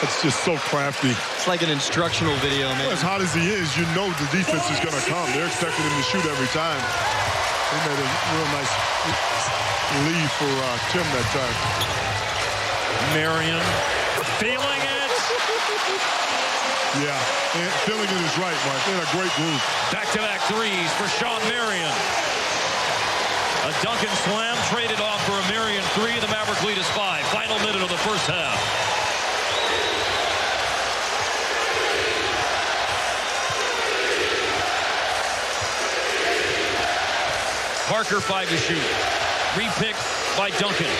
it's just so crafty. It's like an instructional video, man. Well, as hot as he is, you know the defense is going to come. They're expecting him to shoot every time. They made a real nice lead for Tim that time. Marion feeling it. Yeah, and feeling it is right, Mark. They're in a great group. Back-to-back threes for Sean Marion. A Duncan slam traded off for a Marion 3. The Maverick lead is 5. Final minute of the first half. Parker 5 to shoot. Repick by Duncan.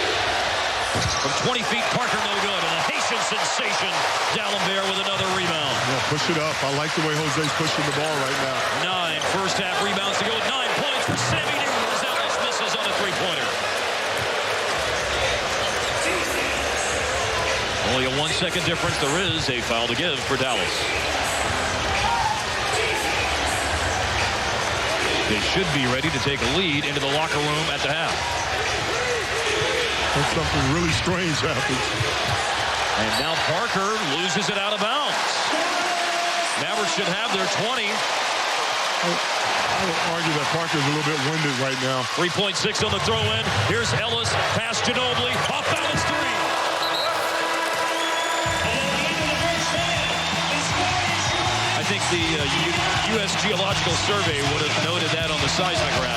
From 20 feet, Parker no good. And a Haitian sensation, D'Alembert with another rebound. Yeah, push it up. I like the way Jose's pushing the ball right now. 9 first half rebounds to go. 9 points for Sammy Newman as Ellis misses on a 3-pointer. Only a 1-second difference. There is a foul to give for Dallas. They should be ready to take a lead into the locker room at the half. And something really strange happens. And now Parker loses it out of bounds. Mavericks should have their 20. I would argue that Parker's a little bit winded right now. 3.6 on the throw-in. Here's Ellis, past Ginobili, off balance 3. I think the U.S. Geological Survey would have noted that on the seismograph.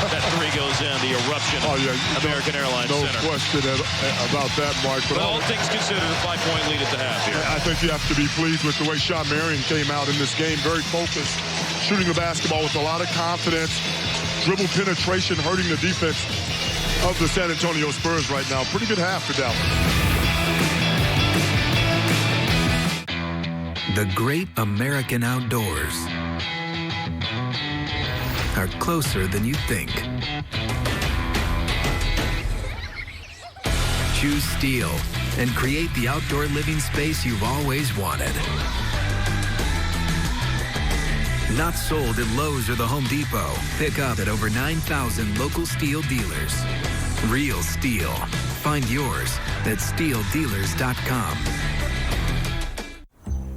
That 3 goes in, the eruption of American Airlines Center. No question about that, Mark. But all things considered, a 5-point lead at the half here. I think you have to be pleased with the way Sean Marion came out in this game. Very focused, shooting the basketball with a lot of confidence. Dribble penetration, hurting the defense of the San Antonio Spurs right now. Pretty good half for Dallas. The great American outdoors are closer than you think. Choose Steel and create the outdoor living space you've always wanted. Not sold at Lowe's or the Home Depot. Pick up at over 9,000 local Steel dealers. Real Steel. Find yours at steeldealers.com.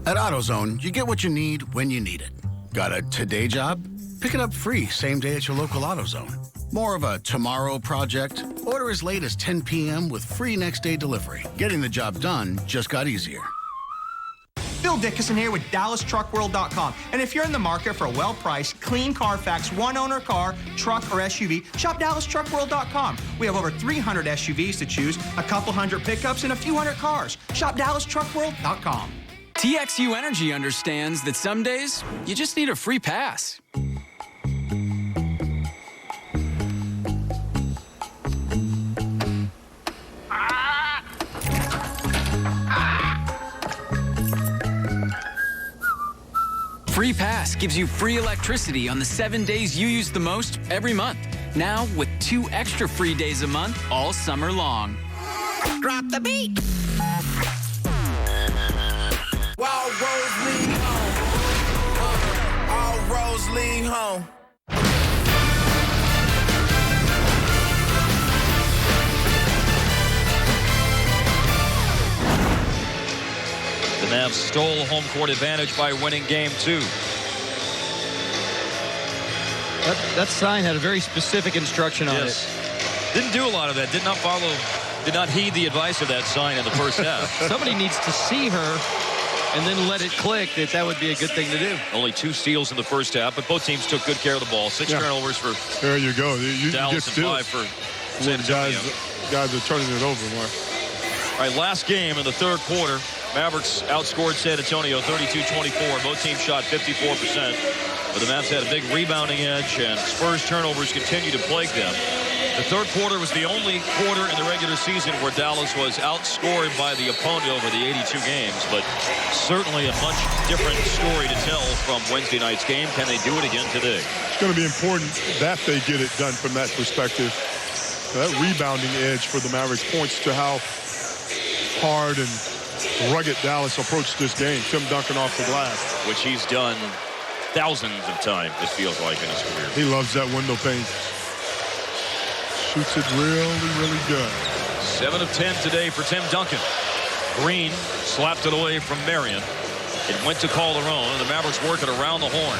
At AutoZone, you get what you need when you need it. Got a today job? Pick it up free same day at your local AutoZone. More of a tomorrow project? Order as late as 10 p.m. with free next day delivery. Getting the job done just got easier. Bill Dickinson here with DallasTruckWorld.com. And if you're in the market for a well-priced, clean Carfax, one-owner car, truck, or SUV, shop DallasTruckWorld.com. We have over 300 SUVs to choose, a couple hundred pickups, and a few hundred cars. Shop DallasTruckWorld.com. TXU Energy understands that some days you just need a free pass. Free Pass gives you free electricity on the 7 days you use the most every month. Now with 2 extra free days a month all summer long. Drop the beat. All roads lead home. All roads lead home. The Mavs stole home court advantage by winning game 2. That sign had a very specific instruction on it. Didn't do a lot of that. Did not heed the advice of that sign in the first half. Somebody needs to see her and then let it click that would be a good thing to do. Only 2 steals in the first half, but both teams took good care of the ball. 6 turnovers for there you go. You Dallas and 5 for San Antonio. Guys are turning it over, Mark. All right, last game in the third quarter. Mavericks outscored San Antonio 32-24. Both teams shot 54%. But the Mavs had a big rebounding edge, and Spurs turnovers continue to plague them. The third quarter was the only quarter in the regular season where Dallas was outscored by the opponent over the 82 games, but certainly a much different story to tell from Wednesday night's game. Can they do it again today? It's going to be important that they get it done from that perspective. That rebounding edge for the Mavericks points to how hard and rugged Dallas approached this game. Tim Duncan off the glass. Which he's done thousands of times, it feels like, in his career. He loves that window pane. Shoots it really, really good. 7 of 10 today for Tim Duncan. Green slapped it away from Marion. It went to Calderon, and the Mavericks working around the horn.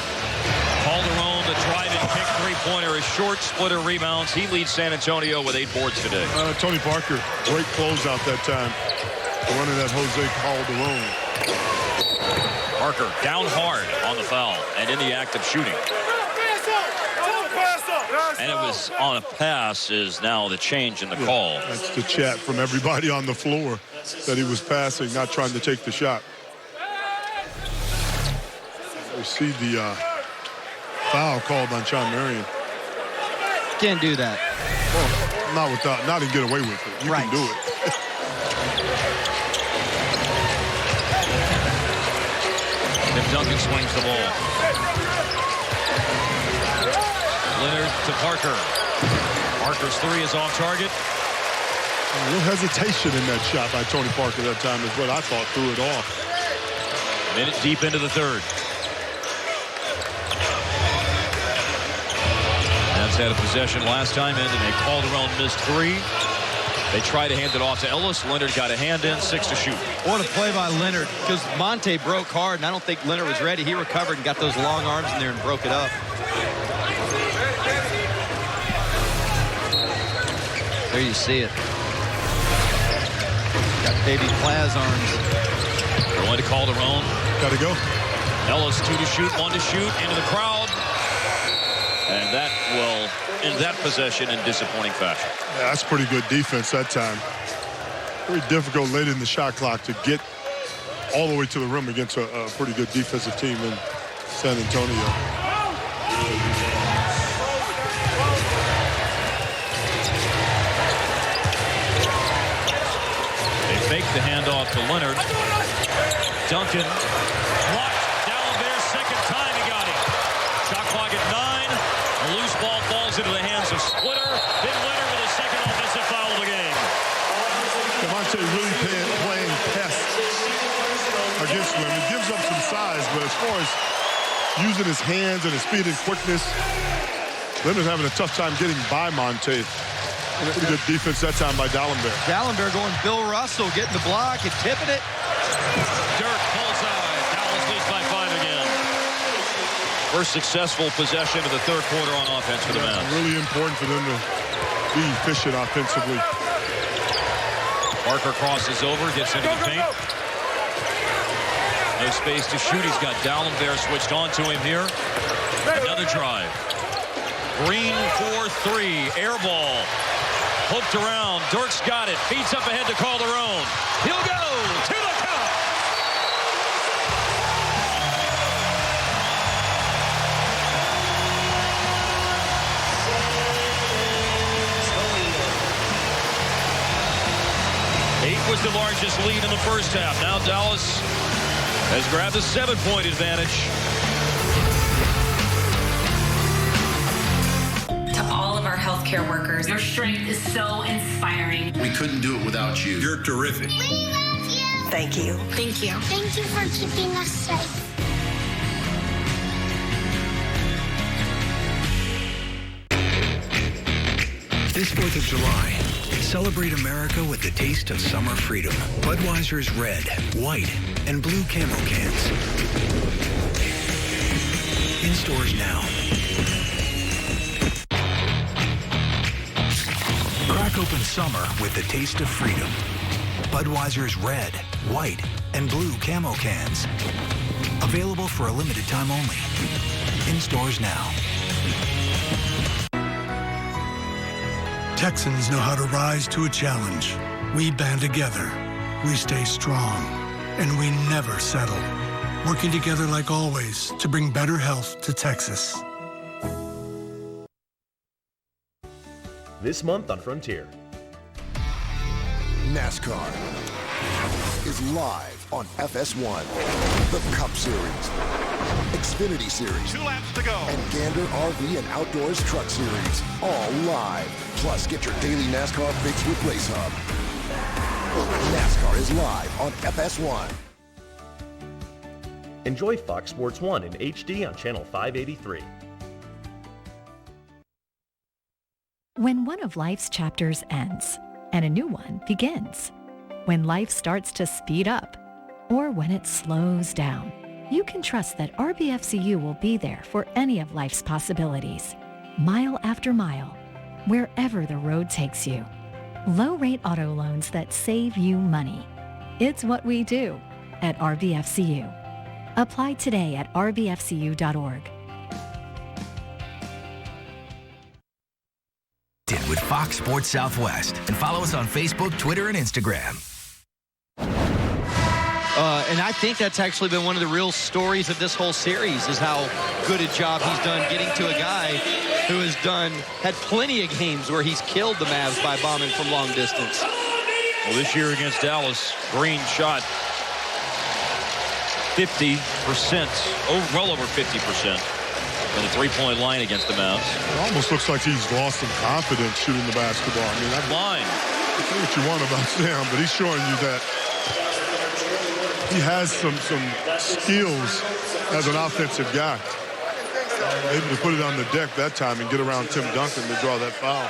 Calderon, the drive and kick three-pointer, is short, splitter rebounds. He leads San Antonio with 8 boards today. Tony Parker, great closeout that time. Running that Jose Calderon. Parker down hard on the foul and in the act of shooting. And it was on a pass is now the change in the call. That's the chat from everybody on the floor that he was passing, not trying to take the shot. We see the foul called on Sean Marion. Can't do that. Well, not and get away with it. You can do it. Tim Duncan swings the ball. Leonard to Parker. Parker's 3 is off target. A little hesitation in that shot by Tony Parker that time is what I thought threw it off. Minute deep into the third. Mavs had a possession last time in, and they called around missed 3. They tried to hand it off to Ellis. Leonard got a hand in, 6 to shoot. What a play by Leonard, because Monte broke hard, and I don't think Leonard was ready. He recovered and got those long arms in there and broke it up. There you see it. Got baby Plaz arms. Going to Calderon. Got to go. Ellis 2 to shoot, 1 to shoot, into the crowd. And that will end that possession in disappointing fashion. Yeah, that's pretty good defense that time. Very difficult late in the shot clock to get all the way to the rim against a pretty good defensive team in San Antonio. They fake the handoff to Leonard. Duncan blocked. D'Alembert, second time he got him. Shot clock at 9. A loose ball falls into the hands of Splitter. Then Leonard with a second offensive foul of the game. Devontae really playing pest against him. He gives up some size, but as far as using his hands and his speed and quickness, Leonard's having a tough time getting by Monte. Pretty good defense that time by D'Alembert. D'Alembert going Bill Russell, getting the block and tipping it. Dirk bullseye. Dallas leads by 5 again. First successful possession of the third quarter on offense for the Mavs. Really important for them to be efficient offensively. Parker crosses over, gets into the paint. No space to shoot. He's got D'Alembert switched on to him here. Another drive. Green for 3. Air ball. Hooked around. Dirk's got it. Feeds up ahead to Calderon. He'll go to the cup. Eight was the largest lead in the first half. Now Dallas has grabbed a 7-point advantage. To all of our health healthcare workers. Your strength is so inspiring. We couldn't do it without you. You're terrific. We love you. Thank you. Thank you. Thank you for keeping us safe. This 4th of July, celebrate America with the taste of summer freedom. Budweiser's red, white, and blue camo cans. In stores now. Crack open summer with the taste of freedom. Budweiser's red, white, and blue camo cans. Available for a limited time only. In stores now. Texans know how to rise to a challenge. We band together, we stay strong, and we never settle. Working together like always to bring better health to Texas. This month on Frontier. NASCAR is live on FS1. The Cup Series, Xfinity Series, 2 laps to go, and Gander RV and Outdoors Truck Series, all live. Plus, get your daily NASCAR fix with Race Hub. NASCAR is live on FS1. Enjoy Fox Sports 1 in HD on Channel 583. When one of life's chapters ends and a new one begins, when life starts to speed up or when it slows down, you can trust that RBFCU will be there for any of life's possibilities, mile after mile, wherever the road takes you. Low-rate auto loans that save you money. It's what we do at RBFCU. Apply today at rbfcu.org. With Fox Sports Southwest, and follow us on Facebook, Twitter, and Instagram. And I think that's actually been one of the real stories of this whole series, is how good a job he's done getting to a guy who has had plenty of games where he's killed the Mavs by bombing from long distance. Well, this year against Dallas, Green shot 50%, well over 50%. On the three-point line against the Mavs. It almost looks like he's lost some confidence shooting the basketball. I mean, that line. Say what you want about Sam, but he's showing you that he has some skills as an offensive guy. Able to put it on the deck that time and get around Tim Duncan to draw that foul.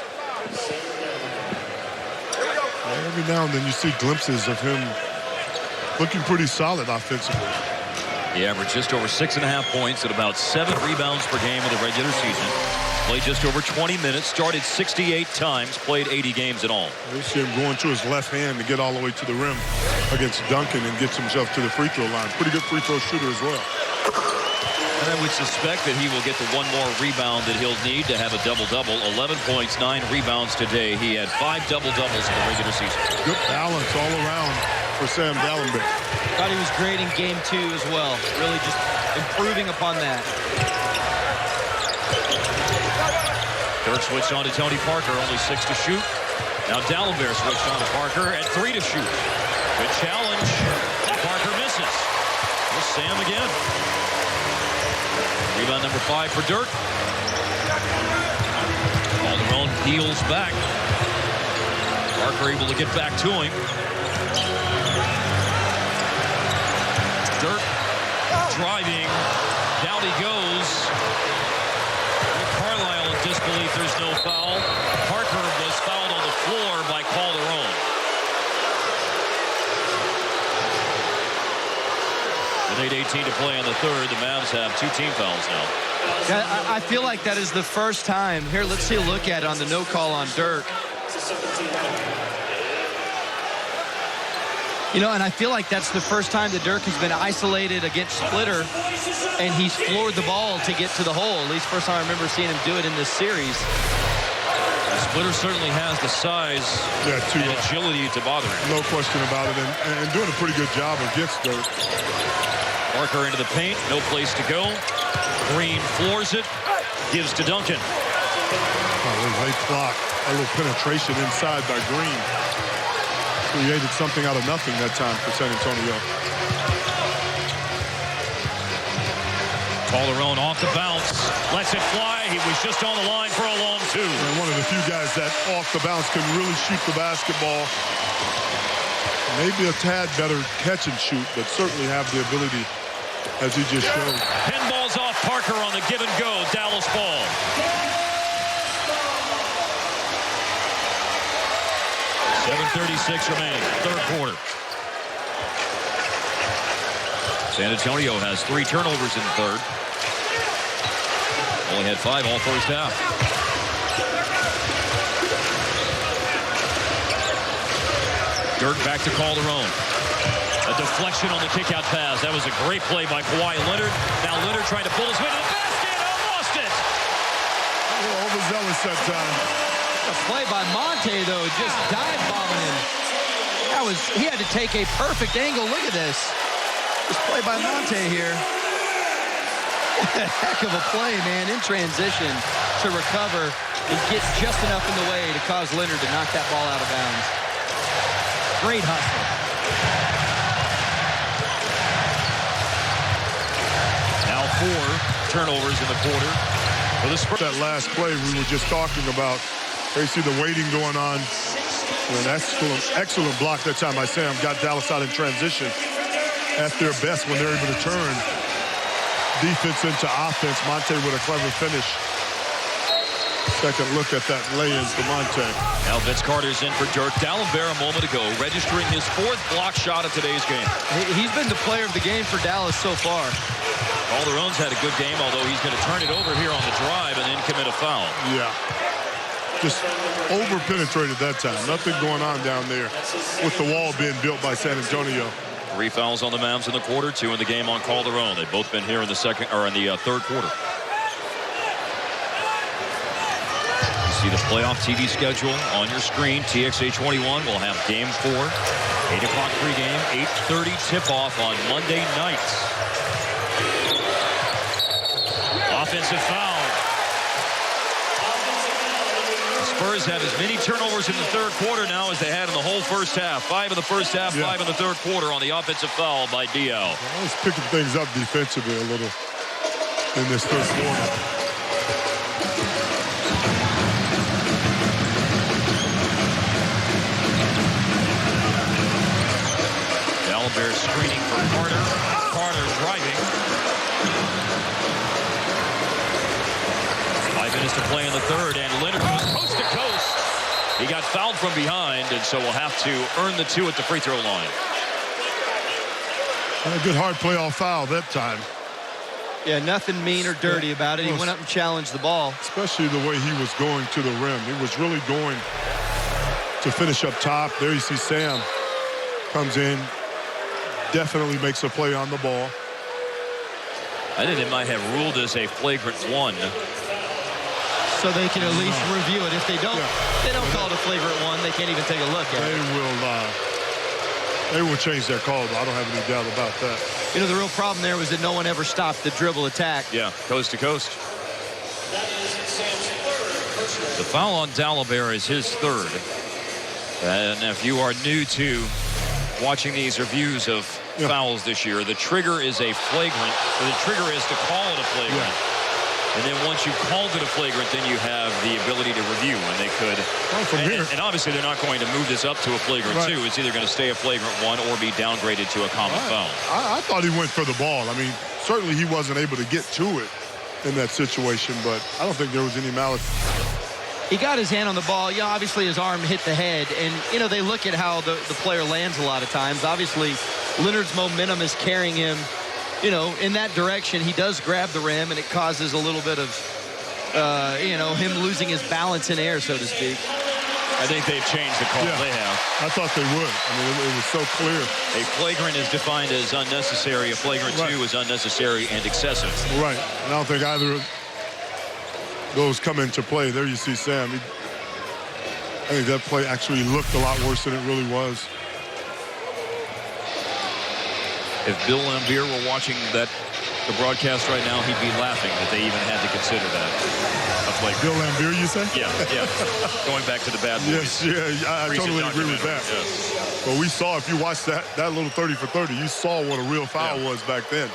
And every now and then you see glimpses of him looking pretty solid offensively. He averaged just over 6.5 points and about 7 rebounds per game in the regular season. Played just over 20 minutes, started 68 times, played 80 games in all. You see him going to his left hand to get all the way to the rim against Duncan and gets himself to the free throw line. Pretty good free throw shooter as well. And I would suspect that he will get the one more rebound that he'll need to have a double-double. 11 points, 9 rebounds today. He had 5 double-doubles in the regular season. Good balance all around for Sam Dallenberg. Thought he was great in game 2 as well. Really just improving upon that. Dirk switched on to Tony Parker, only 6 to shoot. Now Dallenberg switched on to Parker at 3 to shoot. Good challenge. Parker misses. Here's Sam again. Rebound number 5 for Dirk. Calderon peels back. Parker able to get back to him. Dirk driving. Down he goes. Carlisle in disbelief, there's no foul. Parker was fouled on the floor by Calderon. With 8:18 to play on the third, the Mavs have 2 team fouls now. I feel like that is the first time. Here, let's see a look at it on the no call on Dirk. You know, and I feel like that's the first time that Dirk has been isolated against Splitter, and he's floored the ball to get to the hole. At least first time I remember seeing him do it in this series. Splitter certainly has the size and agility to bother him. No question about it, and doing a pretty good job against Dirk. Parker into the paint, no place to go. Green floors it, gives to Duncan. Late clock, a little penetration inside by Green. Created something out of nothing that time for San Antonio. Calderon off the bounce, lets it fly. He was just on the line for a long two. And one of the few guys that off the bounce can really shoot the basketball. Maybe a tad better catch and shoot, but certainly have the ability, as he just showed. Pinballs off Parker on the give and go. Dallas ball. .36 remaining, third quarter. San Antonio has 3 turnovers in the third. Only had 5 all first half. Dirk back to Calderon. A deflection on the kickout pass. That was a great play by Kawhi Leonard. Now Leonard trying to pull his way to the basket. Lost it. A little overzealous that time. A play by Monte, though, just dive bombing him. He had to take a perfect angle. Look at this. This play by Monte here. Heck of a play, man, in transition to recover and get just enough in the way to cause Leonard to knock that ball out of bounds. Great hustle. Now 4 turnovers in the quarter for the Spurs. That last play we were just talking about. There you see the waiting going on. An excellent block that time by Sam. Got Dallas out in transition at their best when they're able to turn defense into offense. Monte with a clever finish. Second look at that lay-in for Monte. Now Vince Carter's in for Dirk. D'Alembert a moment ago, registering his 4th block shot of today's game. He's been the player of the game for Dallas so far. Calderon's had a good game, although he's going to turn it over here on the drive and then commit a foul. Yeah. Just over-penetrated that time. Nothing going on down there with the wall being built by San Antonio. 3 fouls on the Mavs in the quarter, 2 in the game on Calderon. They've both been here in the third quarter. You see the playoff TV schedule on your screen. TXA21 will have game 4, 8 o'clock pregame, 8:30 tip-off on Monday nights. Offensive foul. Spurs have as many turnovers in the third quarter now as they had in the whole first half. 5 in the first half, 5 in the third quarter on the offensive foul by DL. He's picking things up defensively a little in this third quarter. D'Alembert screening for Carter. Carter driving. 5 minutes to play in the third, and Leonard goes coast to coast. He got fouled from behind, and so will have to earn the 2 at the free throw line. A good hard playoff foul that time. Yeah, nothing mean or dirty about it. He went up and challenged the ball. Especially the way he was going to the rim. He was really going to finish up top. There you see Sam comes in, definitely makes a play on the ball. I think they might have ruled this a flagrant 1. So they can at least review it. If they don't, they don't call it a flagrant 1. They can't even take a look at it. They will change their call, though. I don't have any doubt about that. You know, the real problem there was that no one ever stopped the dribble attack. Yeah, coast to coast. The foul on D'Alembert is his 3rd. And if you are new to watching these reviews of fouls this year, the trigger is a flagrant. Or the trigger is to call it a flagrant. And then once you've called it a flagrant, then you have the ability to review, and they could. And obviously, they're not going to move this up to a flagrant 2. It's either going to stay a flagrant 1 or be downgraded to a common foul. I thought he went for the ball. I mean, certainly he wasn't able to get to it in that situation, but I don't think there was any malice. He got his hand on the ball. Yeah, obviously his arm hit the head, and you know they look at how the player lands a lot of times. Obviously, Leonard's momentum is carrying him, you know, in that direction. He does grab the rim, and it causes a little bit of, you know, him losing his balance in air, so to speak. I think they've changed the call. Yeah, they have. I thought they would. I mean, it was so clear. A flagrant is defined as unnecessary. A flagrant 2 is unnecessary and excessive. Right. And I don't think either of those come into play. There you see Sam. I think that play actually looked a lot worse than it really was. If Bill Laimbeer were watching the broadcast right now, he'd be laughing that they even had to consider that. Bill Laimbeer, you say? Yeah. Going back to the bad movies. Yes, I totally agree with that. Yes. But we saw, if you watched that little 30 for 30, you saw what a real foul was back then.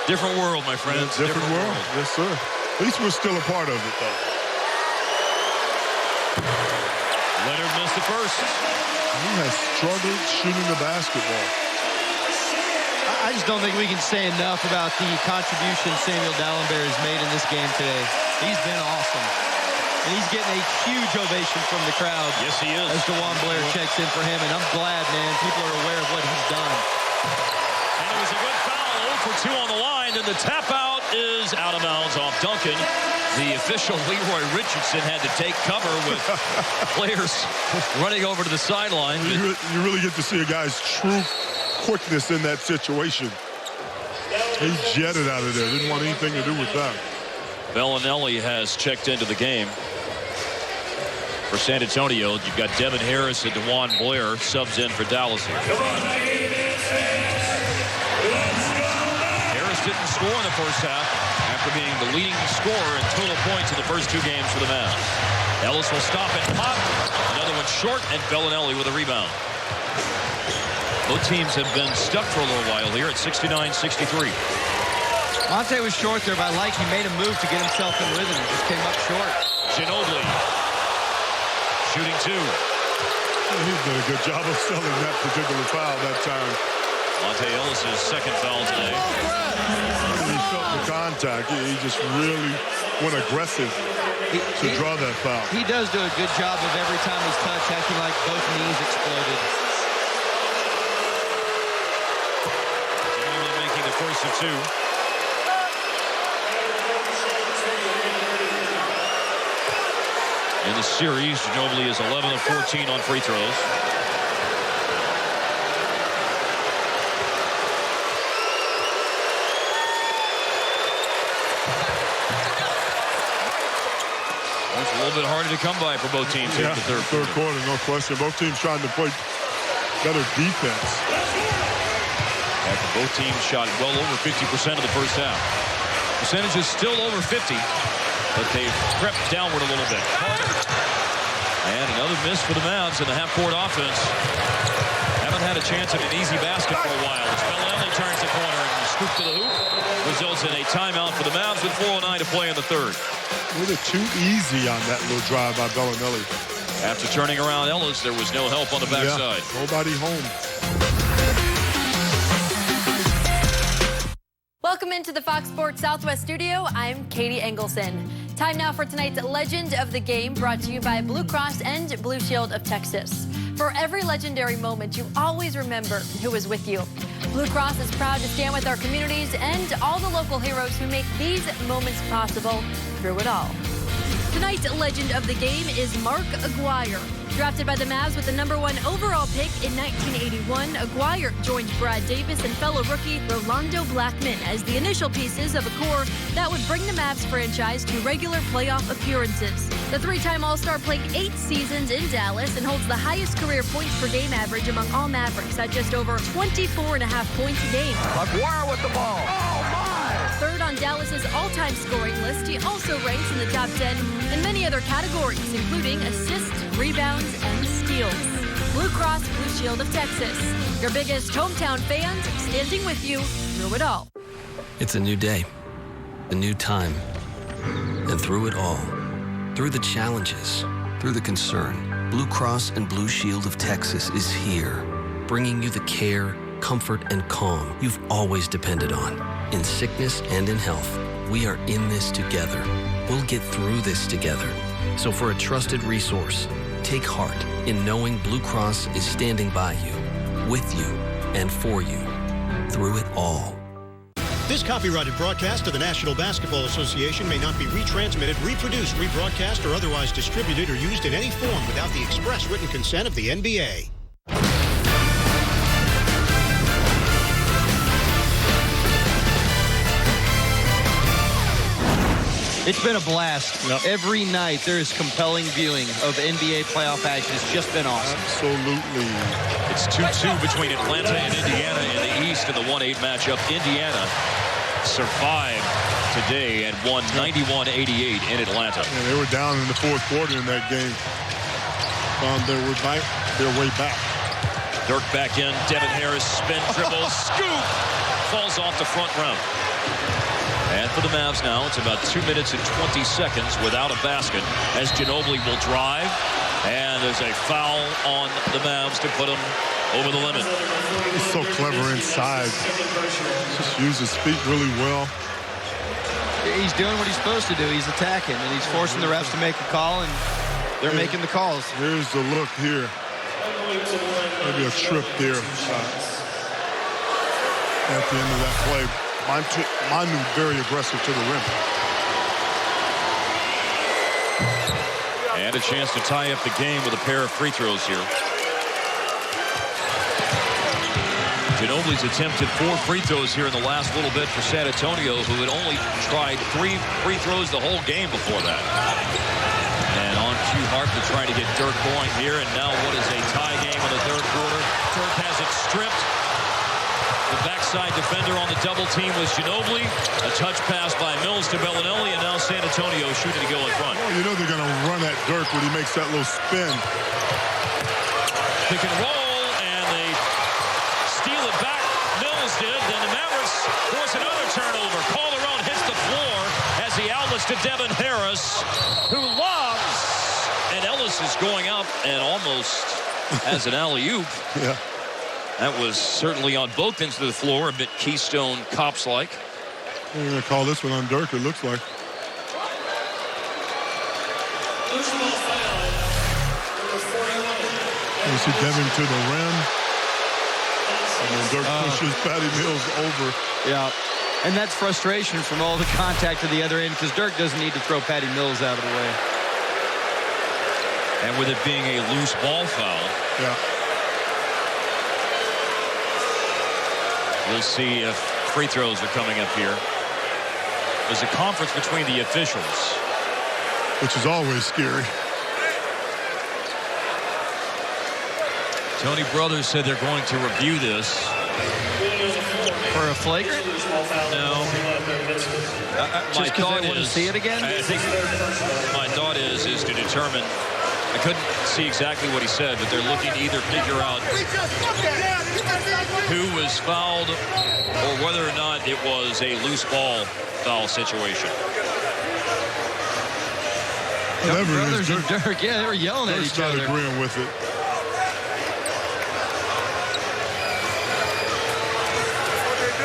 Different world, my friends. Different world. Yes, sir. At least we're still a part of it, though. Leonard missed the first. He has struggled shooting the basketball. I just don't think we can say enough about the contribution Samuel Dallenberg has made in this game today. He's been awesome. And he's getting a huge ovation from the crowd. Yes, he is. As DeJuan Blair checks in for him. And I'm glad, man, people are aware of what he's done. And it was a good foul. 0 for 2 on the line. And the tap out is out of bounds off Duncan. The official, Leroy Richardson, had to take cover with players running over to the sideline. You really get to see a guy's true quickness in that situation. He jetted out of there. Didn't want anything to do with that. Bellinelli has checked into the game. For San Antonio, you've got Devin Harris and DeJuan Blair subs in for Dallas here. Harris didn't score in the first half after being the leading scorer in total points in the first 2 games for the Mavs. Ellis will stop and pop. Another one short, and Bellinelli with a rebound. Both teams have been stuck for a little while here at 69-63. Monte was short there, but I like he made a move to get himself in rhythm. He just came up short. Ginobili shooting 2. He's done a good job of selling that particular foul that time. Monte Ellis' second foul today. He felt the contact. He just really went aggressive to draw that foul. He does do a good job of every time he's touched, acting like both knees exploded. Ginobili making the first of 2. In the series, Ginobili is 11 of 14 on free throws. It's a little bit harder to come by for both teams here in the third quarter, no question. Both teams trying to play better defense. After both teams shot well over 50% of the first half. Percentage is still over 50. But they've crept downward a little bit. And another miss for the Mavs in the half-court offense. Haven't had a chance at an easy basket for a while. As Bellinelli turns the corner and scoops to the hoop. Results in a timeout for the Mavs with 4:09 to play in the third. A little too easy on that little drive by Bellinelli. After turning around Ellis, there was no help on the backside. Yeah, nobody home. Welcome into the Fox Sports Southwest studio. I'm Katie Engelson. Time now for tonight's Legend of the Game, brought to you by Blue Cross and Blue Shield of Texas. For every legendary moment, you always remember who is with you. Blue Cross is proud to stand with our communities and all the local heroes who make these moments possible through it all. Tonight's Legend of the Game is Mark Aguirre. Drafted by the Mavs with the #1 overall pick in 1981, Aguirre joined Brad Davis and fellow rookie Rolando Blackman as the initial pieces of a core that would bring the Mavs franchise to regular playoff appearances. The 3-time All-Star played 8 seasons in Dallas and holds the highest career points per game average among all Mavericks at just over 24.5 points a game. Aguirre with the ball. Oh, my! Third on Dallas's all-time scoring list, he also ranks in the top 10 in many other categories, including assists, rebounds, and steals. Blue Cross Blue Shield of Texas. Your biggest hometown fans standing with you through it all. It's a new day, a new time. And through it all, through the challenges, through the concern, Blue Cross and Blue Shield of Texas is here, bringing you the care, comfort, and calm you've always depended on. In sickness and in health, we are in this together. We'll get through this together. So for a trusted resource, take heart in knowing Blue Cross is standing by you, with you, and for you, through it all. This copyrighted broadcast of the National Basketball Association may not be retransmitted, reproduced, rebroadcast, or otherwise distributed or used in any form without the express written consent of the NBA. It's been a blast. Yep. Every night there is compelling viewing of NBA playoff action. It's just been awesome. Absolutely. It's 2-2 between Atlanta and Indiana in the East in the 1-8 matchup. Indiana survived today and won 91-88 in Atlanta. Yeah, they were down in the fourth quarter in that game. Found their way back. Dirk back in. Devin Harris spin dribble. Scoop. Falls off the front rim. And for the Mavs now, it's about 2 minutes and 20 seconds without a basket as Ginobili will drive. And there's a foul on the Mavs to put him over the limit. He's so clever inside. Just uses his feet really well. He's doing what he's supposed to do. He's attacking, and he's forcing the refs to make a call, and they're making the calls. Here's the look here. Maybe a trip there at the end of that play. Manu very aggressive to the rim. And a chance to tie up the game with a pair of free throws here. Ginobili's attempted 4 free throws here in the last little bit for San Antonio, who had only tried 3 free throws the whole game before that. And on cue, Harper trying to get Dirk going here, and now what is a tie game in the third quarter. Dirk has it stripped. The backside defender on the double team was Ginobili. A touch pass by Mills to Bellinelli, and now San Antonio shooting to go in front. Well, you know they're going to run at Dirk when he makes that little spin. Pick and roll, and they steal it back. Mills did. Then the Mavericks force another turnover. Calderon hits the floor as he outlets to Devin Harris, who lobs. And Ellis is going up and almost has an alley-oop. Yeah. That was certainly on both ends of the floor, a bit Keystone Cops-like. They're going to call this one on Dirk, it looks like. You see Devin to the rim. And then Dirk pushes Patty Mills over. Yeah. And that's frustration from all the contact to the other end, because Dirk doesn't need to throw Patty Mills out of the way. And with it being a loose ball foul. Yeah. We'll see if free throws are coming up here. There's a conference between the officials, which is always scary. Tony Brothers said they're going to review this. For a flagrant? No. Just because they want to see it again? I think my thought is to determine. I couldn't see exactly what he said, but they're looking to either figure out who was fouled or whether or not it was a loose ball foul situation. Brothers and Dirk, yeah, they were yelling at each other. Not agreeing with it.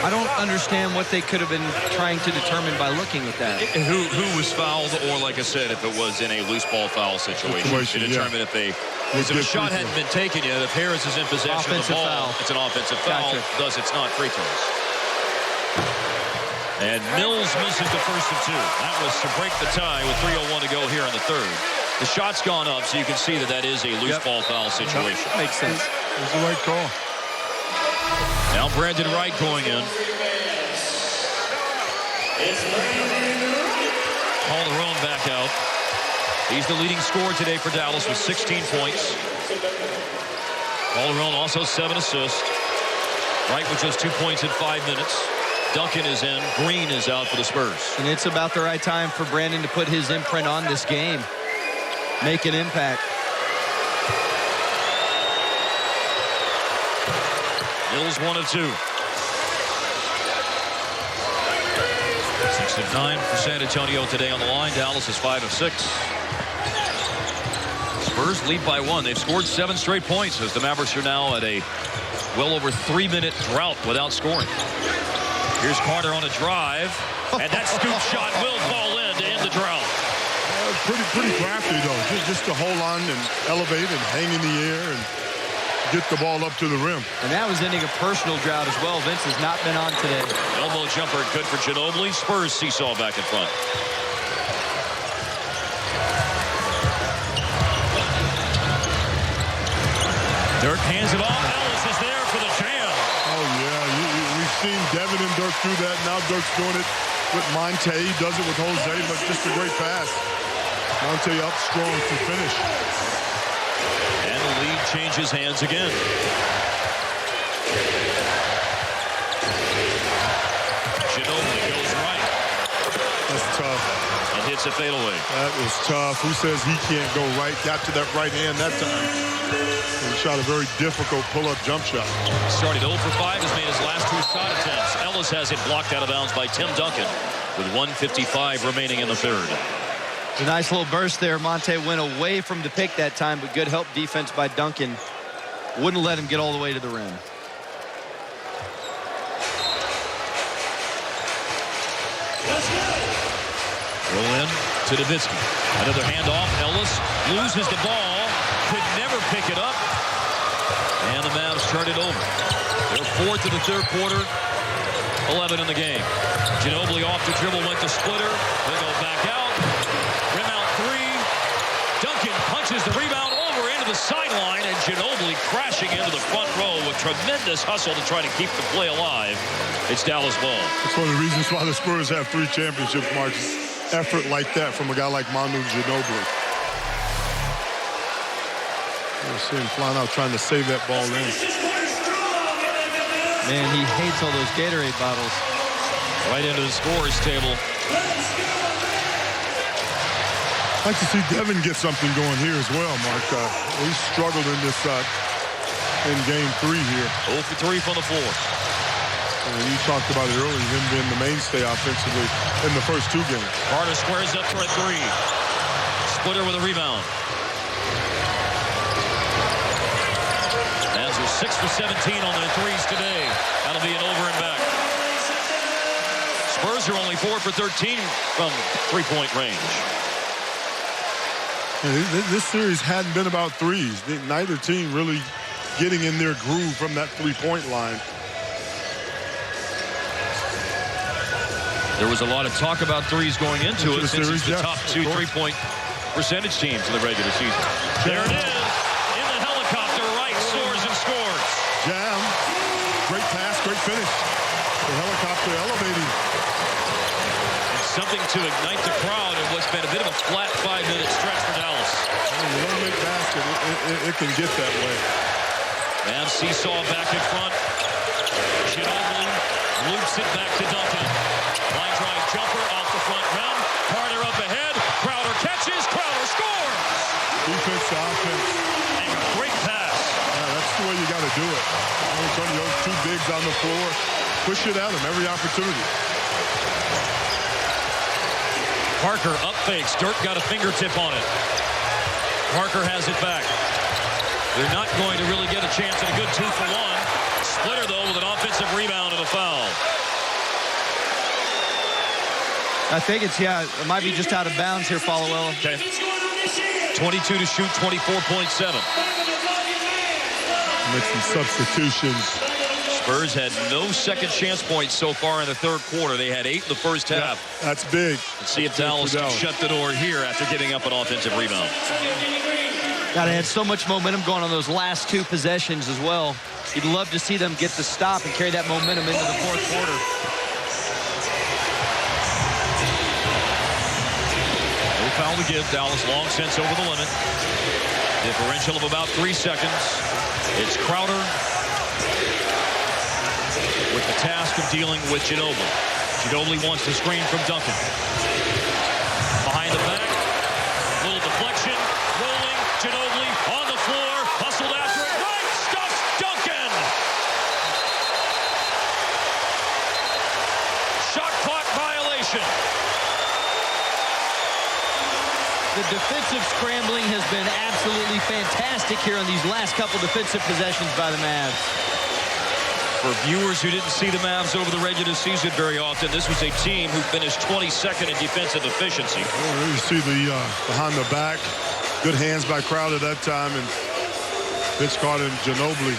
I don't understand what they could have been trying to determine by looking at that. Who was fouled, or like I said, if it was in a loose ball foul situation to determine if a shot hadn't been taken yet. If Harris is in possession of the ball, it's an offensive foul. Thus, it's not free throws. And Mills misses the first of 2. That was to break the tie with 3:01 to go here in the third. The shot's gone up, so you can see that is a loose ball foul situation. Makes sense. It's the right call. Now Brandon Wright going in. Calderon back out. He's the leading scorer today for Dallas with 16 points. Calderon also 7 assists. Wright with just 2 points in 5 minutes. Duncan is in. Green is out for the Spurs. And it's about the right time for Brandon to put his imprint on this game. Make an impact. Mills 1 of 2. 6 of 9 for San Antonio today on the line. Dallas is 5 of 6. Spurs lead by 1. They've scored 7 straight points as the Mavericks are now at a well over 3-minute drought without scoring. Here's Carter on a drive, and that scoop shot will fall in to end the drought. Pretty crafty though, just to hold on and elevate and hang in the air and get the ball up to the rim. And that was ending a personal drought as well. Vince has not been on today. Elbow jumper good for Ginobili. Spurs seesaw back in front. Dirk hands it off. Ellis is there for the jam. Oh yeah, we've seen Devin and Dirk do that. Now Dirk's doing it with Monte. He does it with Jose, but just a great pass. Monte up strong to finish. And the lead changes hands again. Ginobili goes right. That's tough. And hits a fadeaway. That was tough. Who says he can't go right? Got to that right hand that time. And shot a very difficult pull-up jump shot. Started 0 for 5. Has made his last 2 shot attempts. Ellis has it blocked out of bounds by Tim Duncan. with 1:55 remaining in the third. A nice little burst there. Monte went away from the pick that time, but good help defense by Duncan. Wouldn't let him get all the way to the rim. Roll in to Nowitzki. Another handoff. Ellis loses the ball. Could never pick it up. And the Mavs turn it over. They're fourth in the third quarter. 11 in the game. Ginobili off the dribble, went to Splitter. They go back out. Rim out three. Duncan punches the rebound over into the sideline, and Ginobili crashing into the front row with tremendous hustle to try to keep the play alive. It's Dallas ball. That's one of the reasons why the Spurs have 3 championships, Marcus. Effort like that from a guy like Manu Ginobili. We'll see him flying out trying to save that ball in. Man, he hates all those Gatorade bottles. Right into the scorers table. I'd like to see Devin get something going here as well, Mark. He struggled in this in game 3 here. 0 for 3 from the floor. And you talked about it earlier, him being the mainstay offensively in the first 2 games. Carter squares up for a 3. Splitter with a rebound. Mavs are 6 for 17 on their threes today. That'll be an over and back. Spurs are only 4 for 13 from three-point range. This series hadn't been about threes. Neither team really getting in their groove from that three-point line. There was a lot of talk about threes going into it since it's the top 2 three-point percentage teams in the regular season. There it is. In the helicopter, Wright soars and scores. Jam. Great pass, great finish. The helicopter elevating. It's something to ignite the crowd in what's been a bit of a flat 5-minute stretch for Dallas. When you don't make basket, it can get that way. Mavs seesaw back in front. Ginobili loops it back to Duncan. Line drive jumper off the front rim. Carter up ahead. Crowder catches. Crowder scores. Defense to offense. And a great pass. Yeah, that's the way you got to do it. Antonio, 2 bigs on the floor. Push it at him every opportunity. Parker up fakes. Dirk got a fingertip on it. Parker has it back. They're not going to really get a chance at a good 2 for 1. Splitter, though, with an offensive rebound and a foul. I think it's, it might be just out of bounds here, Followell. Okay. 22 to shoot, 24.7. Make some substitutions. Spurs had no second chance points so far in the third quarter. They had 8 in the first half. That's big. Let's see if Dallas can shut the door here after giving up an offensive rebound. God, they had so much momentum going on those last 2 possessions as well. You'd love to see them get the stop and carry that momentum into the fourth quarter. No foul to give. Dallas long since over the limit. Differential of about 3 seconds. It's Crowder with the task of dealing with Ginobili. Ginobili wants to screen from Duncan. Behind the back. Little deflection. Rolling. Ginobili on the floor. Hustled after it. Right. Stuffs Duncan. Shot clock violation. The defensive scrambling has been absolutely fantastic here on these last couple defensive possessions by the Mavs. For viewers who didn't see the Mavs over the regular season very often, this was a team who finished 22nd in defensive efficiency. Well, you see the behind the back. Good hands by Crowder that time, and Vince Carter and Ginobili.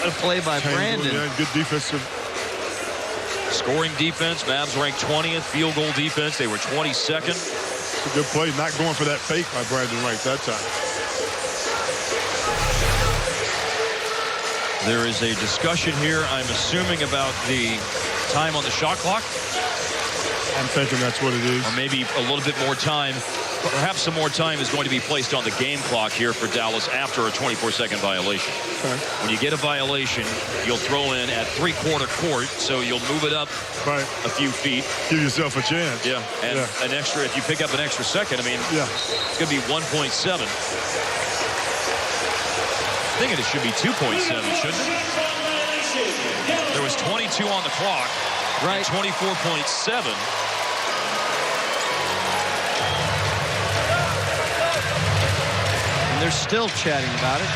A play by Brandon. Yeah, good defensive. Scoring defense, Mavs ranked 20th. Field goal defense, they were 22nd. It's a good play, not going for that fake by Brandon Wright that time. There is a discussion here, I'm assuming, about the time on the shot clock. I'm thinking that's what it is. Or maybe a little bit more time. Perhaps some more time is going to be placed on the game clock here for Dallas after a 24-second violation. Okay. When you get a violation, you'll throw in at three-quarter court, so you'll move it up a few feet. Give yourself a chance. Yeah, and an extra, if you pick up an extra second, I mean, it's going to be 1.7. I think it should be 2.7, shouldn't it? There was 22 on the clock. Right. 24.7. they're still chatting about it.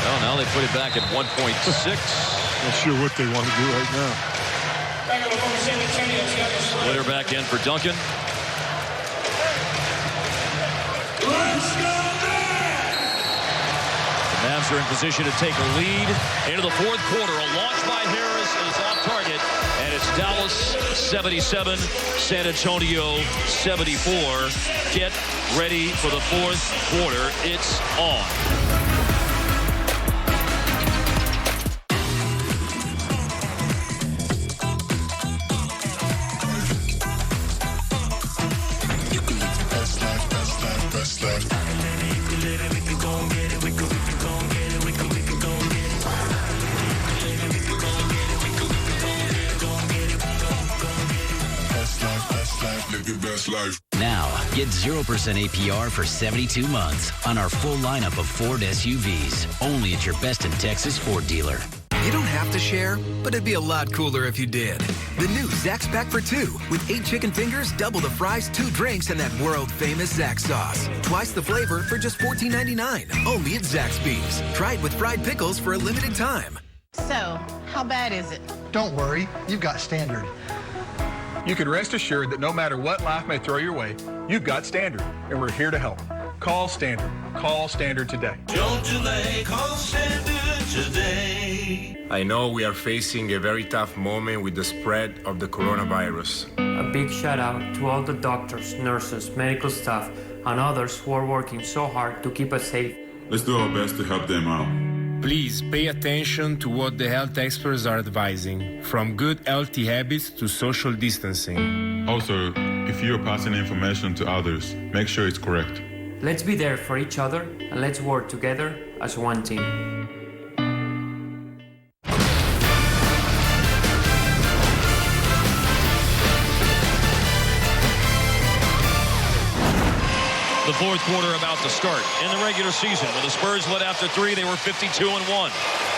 Well, now they put it back at 1.6. Not sure what they want to do right now. Splitter back in for Duncan. The Mavs are in position to take a lead into the fourth quarter. A launch by Harris is off target, and it's Dallas 77, San Antonio 74. Get ready for the fourth quarter. It's on. Now, get 0% APR for 72 months on our full lineup of Ford SUVs. Only at your best in Texas Ford dealer. You don't have to share, but it'd be a lot cooler if you did. The new Zaxby's Pack for 2 with 8 chicken fingers, double the fries, 2 drinks, and that world-famous Zax sauce. Twice the flavor for just $14.99. Only at Zaxby's. Try it with fried pickles for a limited time. So, how bad is it? Don't worry, you've got Standard. You can rest assured that no matter what life may throw your way, you've got Standard, and we're here to help. Call Standard. Call Standard today. Don't delay. Call Standard today. I know we are facing a very tough moment with the spread of the coronavirus. A big shout out to all the doctors, nurses, medical staff, and others who are working so hard to keep us safe. Let's do our best to help them out. Please pay attention to what the health experts are advising, from good healthy habits to social distancing. Also, if you are passing information to others, make sure it's correct. Let's be there for each other and let's work together as one team. The fourth quarter about to start. In the regular season, when the Spurs led after 3, they were 52-1.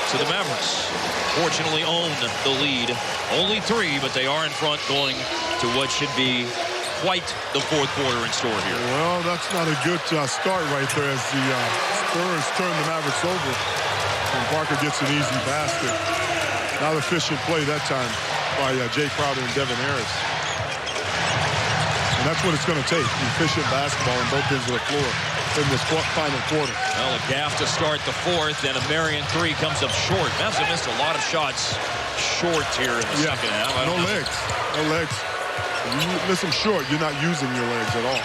So the Mavericks fortunately own the lead. Only 3, but they are in front going to what should be quite the fourth quarter in store here. Well, that's not a good start right there as the Spurs turn the Mavericks over. And Parker gets an easy basket. Not efficient play that time by Jay Crowder and Devin Harris. And that's what it's going to take, efficient basketball on both ends of the floor in this final quarter. Well, a gaff to start the fourth, and a Marion 3 comes up short. Mavs have missed a lot of shots short here in the second half. No legs. You miss them short, you're not using your legs at all.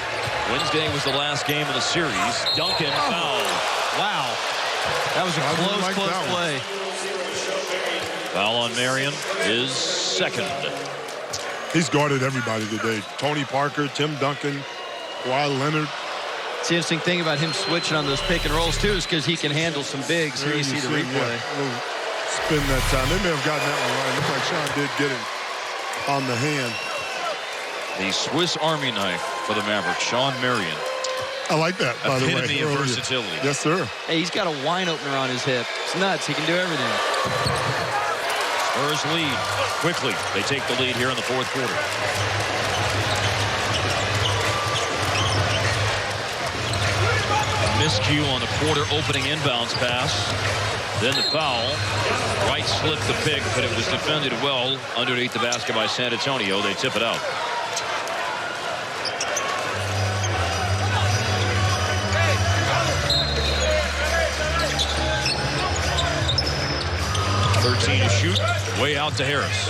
Wednesday was the last game of the series. Duncan foul. Wow. That was a close play. Foul on Marion is second. He's guarded everybody today. Tony Parker, Tim Duncan, Kawhi Leonard. It's the interesting thing about him switching on those pick and rolls, too, is because he can handle some bigs. Here you see the replay. Spin that time. They may have gotten that one right. Looks like Sean did get him on the hand. The Swiss Army knife for the Mavericks, Sean Marion. I like that, by the way. Epitome of versatility. Yes, sir. Hey, he's got a wine opener on his hip. It's nuts. He can do everything. Spurs lead quickly. They take the lead here in the fourth quarter. Miscue on the quarter opening inbounds pass. Then the foul. Wright slipped the pick, but it was defended well underneath the basket by San Antonio. They tip it out. To shoot, way out to Harris.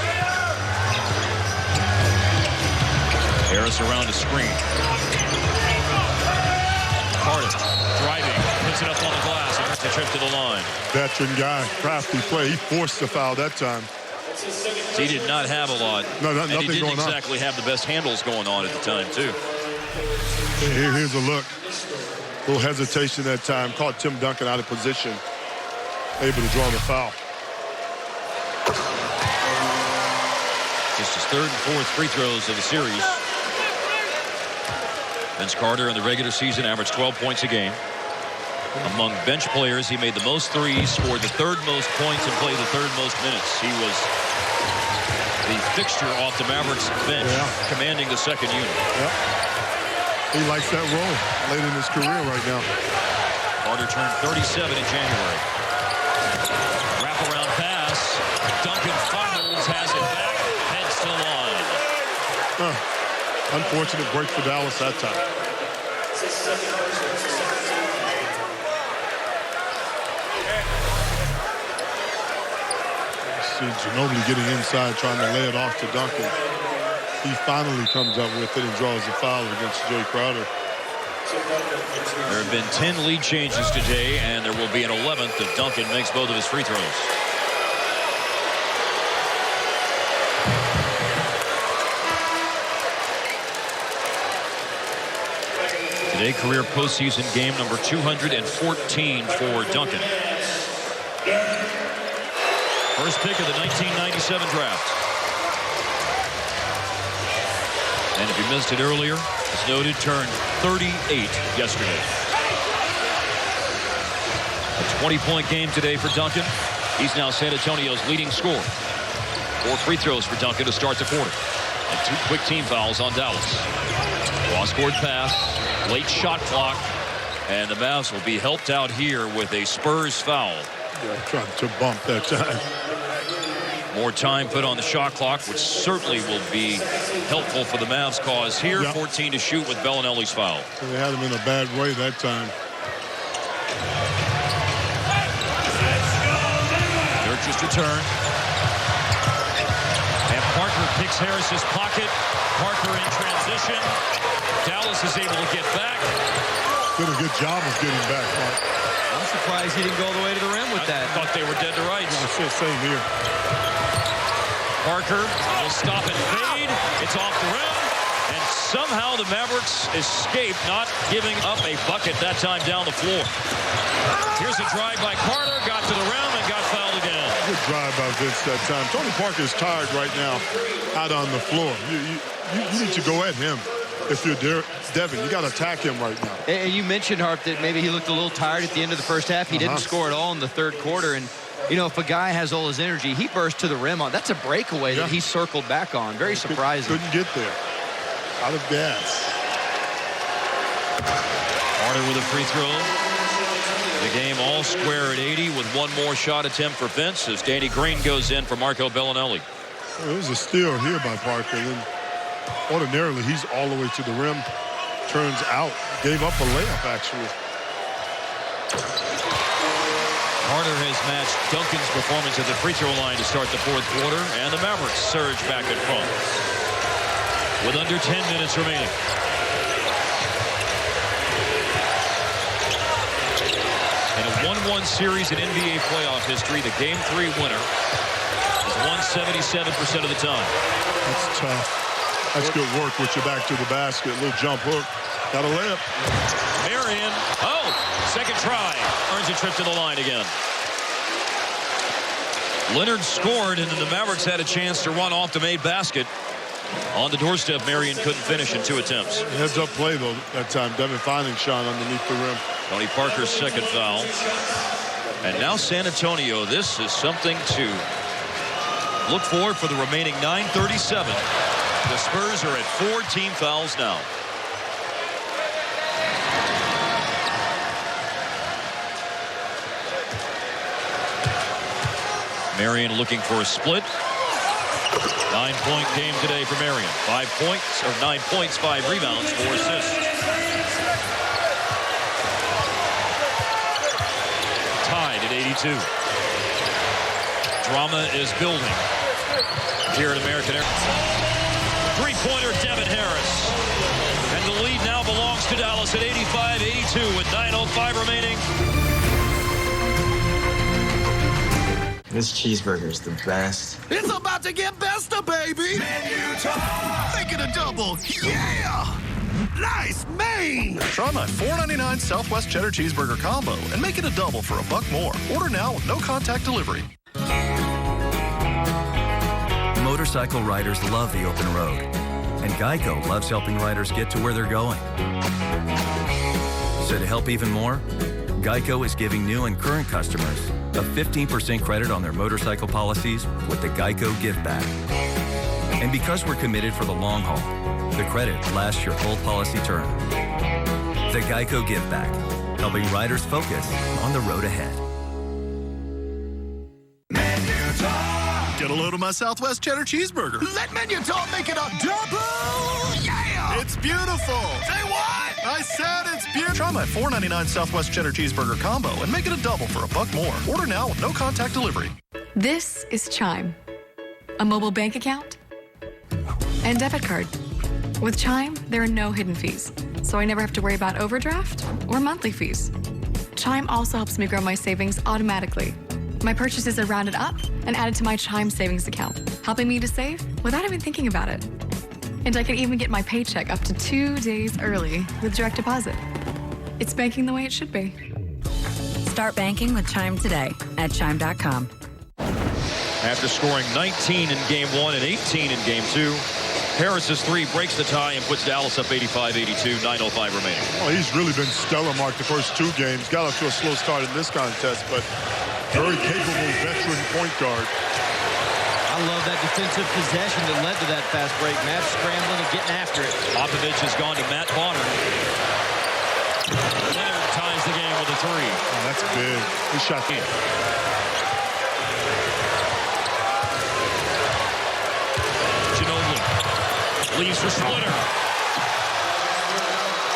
Harris around the screen. Carter driving, puts it up on the glass, and earns the trip to the line. Veteran guy, crafty play. He forced the foul that time. He did not have a lot. No, nothing going on. He didn't exactly have the best handles going on at the time, too. Here's a look. A little hesitation that time. Caught Tim Duncan out of position. Able to draw the foul. Just his third and fourth free throws of the series. Vince Carter in the regular season averaged 12 points a game. Among bench players, he made the most threes, scored the third most points, and played the third most minutes. He was the fixture off the Mavericks bench, commanding the second unit. Yep. He likes that role late in his career right now. Carter turned 37 in January. Wraparound pass. Duncan fumbles, has it back, heads to the line. Unfortunate break for Dallas that time. See Ginobili getting inside, trying to lay it off to Duncan. He finally comes up with it and draws a foul against Jay Crowder. There have been 10 lead changes today, and there will be an 11th if Duncan makes both of his free throws. Today, career postseason game number 214 for Duncan. First pick of the 1997 draft. And if you missed it earlier, as noted, turned 38 yesterday. A 20-point game today for Duncan. He's now San Antonio's leading scorer. 4 free throws for Duncan to start the quarter. And 2 quick team fouls on Dallas. Cross-court pass, late shot clock, and the Mavs will be helped out here with a Spurs foul. Yeah, tried to bump that time. More time put on the shot clock, which certainly will be helpful for the Mavs' cause here. 14 to shoot with Bellinelli's foul. And they had him in a bad way that time. Dirk just returned. And Parker picks Harris's pocket. Parker in transition. Dallas is able to get back. Did a good job of getting back, Mark. I'm surprised he didn't go all the way to the rim with that. I thought they were dead to rights. Same here. Parker will stop and fade. It's off the rim. And somehow the Mavericks escape not giving up a bucket that time down the floor. Here's a drive by Carter. Got to the rim and got fouled again. Good drive by Vince that time. Tony Parker is tired right now out on the floor. You need to go at him. If you're Devin, you got to attack him right now. And you mentioned, Harp, that maybe he looked a little tired at the end of the first half. He didn't score at all in the third quarter. And, you know, if a guy has all his energy, he bursts to the rim on. That's a breakaway that he circled back on. Very surprising. Couldn't get there. Out of gas. Carter with a free throw. The game all square at 80 with one more shot attempt for Vince as Danny Green goes in for Marco Bellinelli. Well, it was a steal here by Parker. Then ordinarily, he's all the way to the rim. Turns out, gave up a layup, actually. Carter has matched Duncan's performance at the free throw line to start the fourth quarter, and the Mavericks surge back in front with under 10 minutes remaining. In a 1-1 series in NBA playoff history, the Game 3 winner is won 77% of the time. That's tough. That's good work with your back to the basket. Little jump hook. Got a layup. Marion. Oh, second try. Earns a trip to the line again. Leonard scored, and then the Mavericks had a chance to run off the made basket. On the doorstep, Marion couldn't finish in 2 attempts. Heads-up play, though, that time. Devin Finding shot underneath the rim. Tony Parker's second foul. And now San Antonio. This is something to look for the remaining 9:37. The Spurs are at 4 team fouls now. Marion looking for a split. 9-point game today for Marion. 5 points, or 9 points, 5 rebounds, 4 assists. Tied at 82. Drama is building here at American Airlines. Three-pointer, Devin Harris. And the lead now belongs to Dallas at 85-82 with 9:05 remaining. This cheeseburger's the best. It's about to get bester, baby. Make it a double. Yeah. Nice main. Try my $4.99 Southwest Cheddar Cheeseburger Combo and make it a double for $1 more. Order now with no contact delivery. Motorcycle riders love the open road, and Geico loves helping riders get to where they're going. So to help even more, Geico is giving new and current customers a 15% credit on their motorcycle policies with the Geico Give Back. And because we're committed for the long haul, the credit lasts your full policy term. The Geico Give Back, helping riders focus on the road ahead. Get a load of my Southwest Cheddar Cheeseburger. Let Menu Talk make it a double! Yeah! It's beautiful! Say what? I said it's beautiful! Try my $4.99 Southwest Cheddar Cheeseburger combo and make it a double for $1 more. Order now with no contact delivery. This is Chime. A mobile bank account and debit card. With Chime, there are no hidden fees, so I never have to worry about overdraft or monthly fees. Chime also helps me grow my savings automatically. My purchases are rounded up and added to my Chime savings account, helping me to save without even thinking about it. And I can even get my paycheck up to 2 days early with direct deposit. It's banking the way it should be. Start banking with Chime today at Chime.com. After scoring 19 in Game 1 and 18 in Game 2, Harris's three breaks the tie and puts Dallas up 85-82, 9:05 remaining. Well, he's really been stellar, Mark, the first 2 games. Got off to a slow start in this contest, but very capable veteran point guard. I love that defensive possession that led to that fast break. Mavs scrambling and getting after it. Popovich has gone to Matt Bonner. Leonard ties the game with a three. Oh, that's big. He shot in. Leaves for Splitter.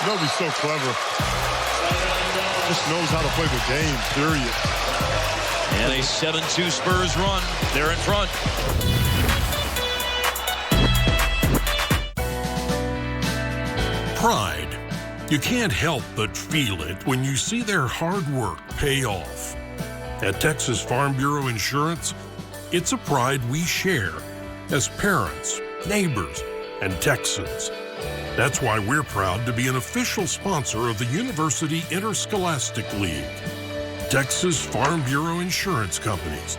Nobody's so clever. Just knows how to play the game, period. And a 7-2 Spurs run. They're in front. Pride. You can't help but feel it when you see their hard work pay off. At Texas Farm Bureau Insurance, it's a pride we share as parents, neighbors, and Texans. That's why we're proud to be an official sponsor of the University Interscholastic League. Texas Farm Bureau Insurance Companies,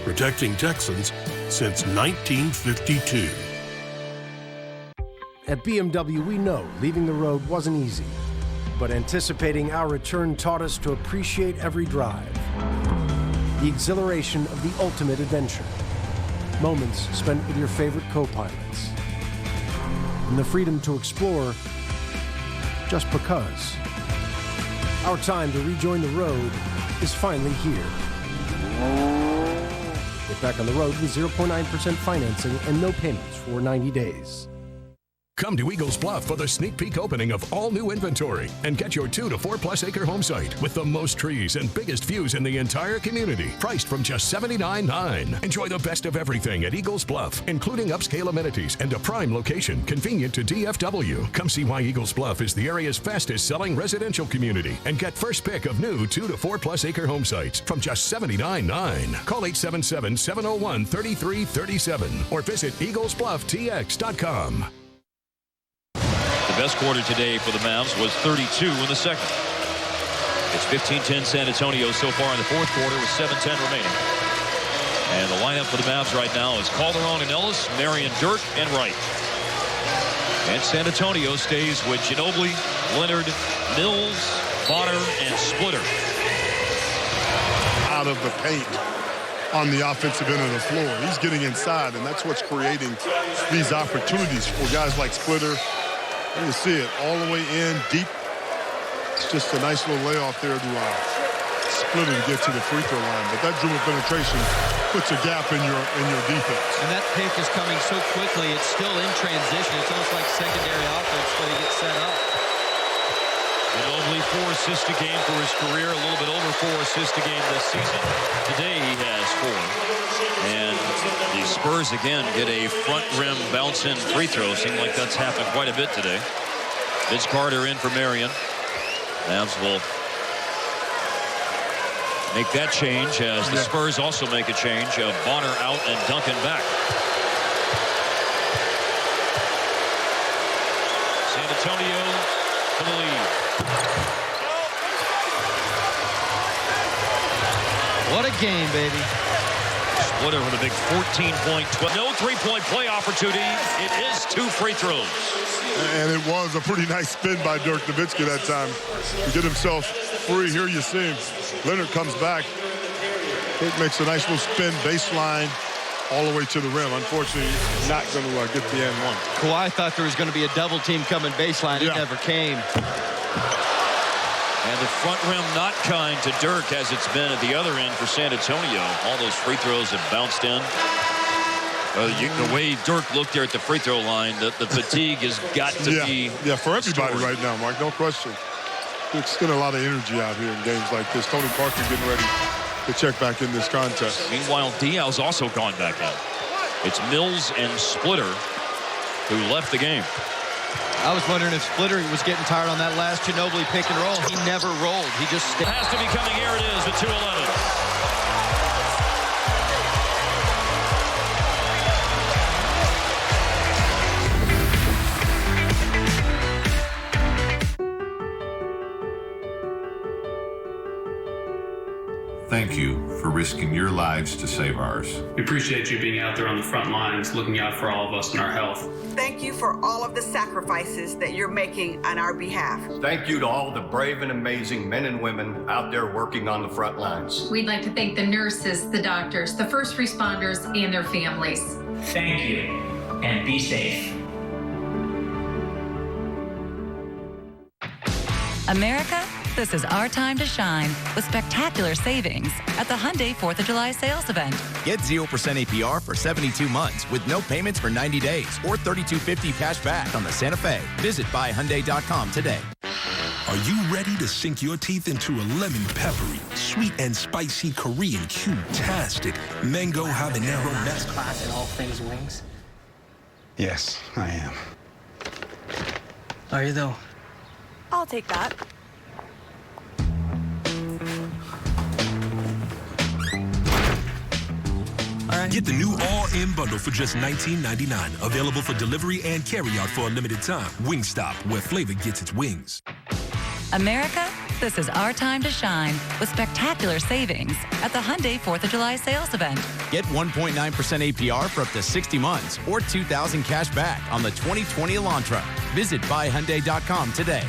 protecting Texans since 1952. At BMW, we know leaving the road wasn't easy, but anticipating our return taught us to appreciate every drive. The exhilaration of the ultimate adventure. Moments spent with your favorite co-pilots. And the freedom to explore just because. Our time to rejoin the road is finally here. Get back on the road with 0.9% financing and no payments for 90 days. Come to Eagles Bluff for the sneak peek opening of all new inventory and get your 2 to 4 plus acre home site with the most trees and biggest views in the entire community, priced from just $79.9. Enjoy the best of everything at Eagles Bluff, including upscale amenities and a prime location convenient to DFW. Come see why Eagles Bluff is the area's fastest selling residential community and get first pick of new 2 to 4 plus acre home sites from just $79.9. Call 877-701-3337 or visit eaglesblufftx.com. The best quarter today for the Mavs was 32 in the second. It's 15-10 San Antonio so far in the fourth quarter with 7:10 remaining. And the lineup for the Mavs right now is Calderon and Ellis, Marion, DIRK, and Wright. And San Antonio stays with Ginobili, Leonard, Mills, Bonner, and Splitter. Out of the paint on the offensive end of the floor. He's getting inside, and that's what's creating these opportunities for guys like Splitter. You see it all the way in, deep. It's just a nice little layoff there to Splitter to get to the free throw line. But that dribble penetration puts a gap in your defense. And that pick is coming so quickly. It's still in transition. It's almost like secondary offense when he gets set up. Ginobili 4 assists a game for his career, a little bit over 4 assists a game this season. Today he has 4. And the Spurs again get a front rim bounce in free throw. Seems like that's happened quite a bit today. Vince Carter in for Marion. Mavs will make that change as the Spurs also make a change of Bonner out and Duncan back. San Antonio for the lead. What a game, baby. Splitter with a big 14-point, no three-point play opportunity. It is 2 free throws. And it was a pretty nice spin by Dirk Nowitzki that time to get himself free. Here you see him. Leonard comes back. Dirk makes a nice little spin baseline. all the way to the rim. Unfortunately, not going to get the end one. Kawhi thought there was going to be a double team coming baseline. It never came. And the front rim not kind to Dirk as it's been at the other end for San Antonio. All those free throws have bounced in. The way Dirk looked there at the free throw line, the fatigue has got to be. Yeah, for everybody right now, Mark, no question. It's still a lot of energy out here in games like this. Tony Parker getting ready to check back in this contest. Meanwhile, Diaw's also gone back out. It's Mills and Splitter who left the game. I was wondering if Splitter was getting tired on that last Ginobili pick and roll. He never rolled. He just stayed. Has to be coming. Here it is, the 2-11. Thank you for risking your lives to save ours. We appreciate you being out there on the front lines, looking out for all of us and our health. Thank you for all of the sacrifices that you're making on our behalf. Thank you to all the brave and amazing men and women out there working on the front lines. We'd like to thank the nurses, the doctors, the first responders, and their families. Thank you, and be safe. America, this is our time to shine with spectacular savings at the Hyundai 4th of July sales event. Get 0% APR for 72 months with no payments for 90 days or $3,250 cash back on the Santa Fe. Visit buyhyundai.com today. Are you ready to sink your teeth into a lemon peppery, sweet and spicy Korean cute-tastic mango habanero master class in all things wings? Yes, I am. Are you though? I'll take that. Get the new all-in bundle for just $19.99. Available for delivery and carry-out for a limited time. Wingstop, where flavor gets its wings. America, this is our time to shine with spectacular savings at the Hyundai 4th of July sales event. Get 1.9% APR for up to 60 months or $2,000 cash back on the 2020 Elantra. Visit buyhyundai.com today.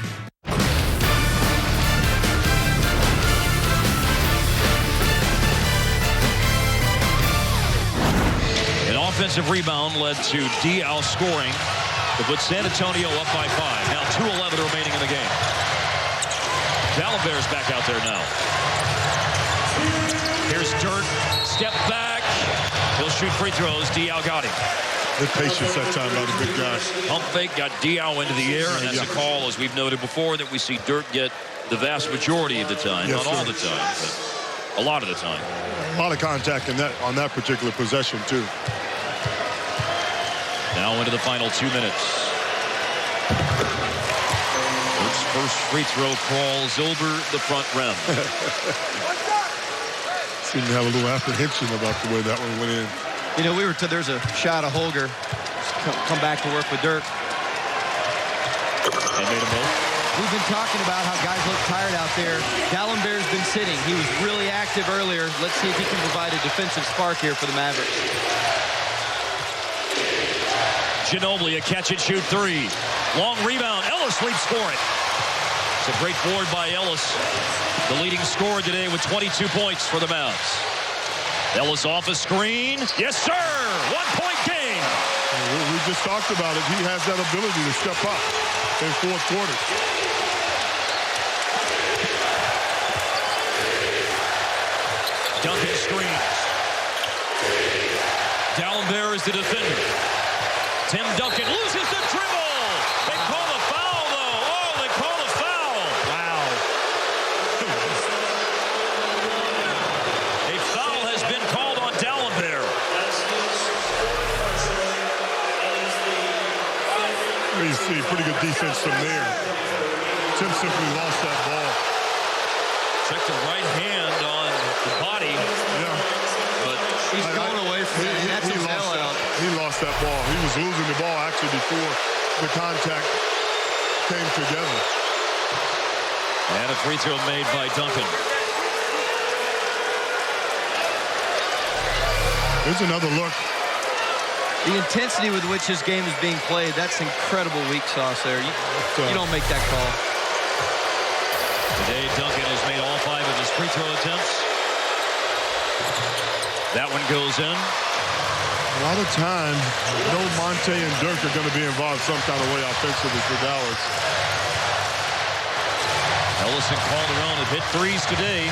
Offensive rebound led to Diaw scoring to put San Antonio up by 5. Now 2:11 remaining in the game. Dallenberg's back out there now. Here's Dirk. Step back. He'll shoot free throws. Diaw got him. Good patience that time by the big guy. Pump fake got Diaw into the air, and that's a call, as we've noted before, that we see Dirk get the vast majority of the time. Yes, not all the time, but a lot of the time. A lot of contact in on that particular possession, too. Now into the final 2 minutes. Dirk's first free throw crawls over the front rim. Seemed to have a little apprehension about the way that one went in. You know, there's a shot of Holger come back to work with Dirk. And made them both. We've been talking about how guys look tired out there. Dallenberg's been sitting. He was really active earlier. Let's see if he can provide a defensive spark here for the Mavericks. Ginobili, a catch-and-shoot three. Long rebound. Ellis leaps for it. It's a great board by Ellis. The leading scorer today with 22 points for the Mavs. Ellis off a screen. Yes, sir! 1-point game. We just talked about it. He has that ability to step up in fourth quarter. Duncan screens. Dallenberg is the defender. Tim Duncan loses the dribble. They call a foul, though. Oh, they call a foul. Wow. A foul has been called on Dallenberg. You see pretty good defense from there. Tim simply lost that ball. Check the right hand on the body. Yeah. But he's going away from it. He lost that ball. He was losing the ball actually before the contact came together. And a free throw made by Duncan. Here's another look. The intensity with which this game is being played, that's incredible weak sauce there. You don't make that call. Today, Duncan has made all 5 of his free throw attempts. That one goes in. A lot of times, Monte and Dirk are going to be involved some kind of way offensively for Dallas. Ellis and Calderon have hit threes today.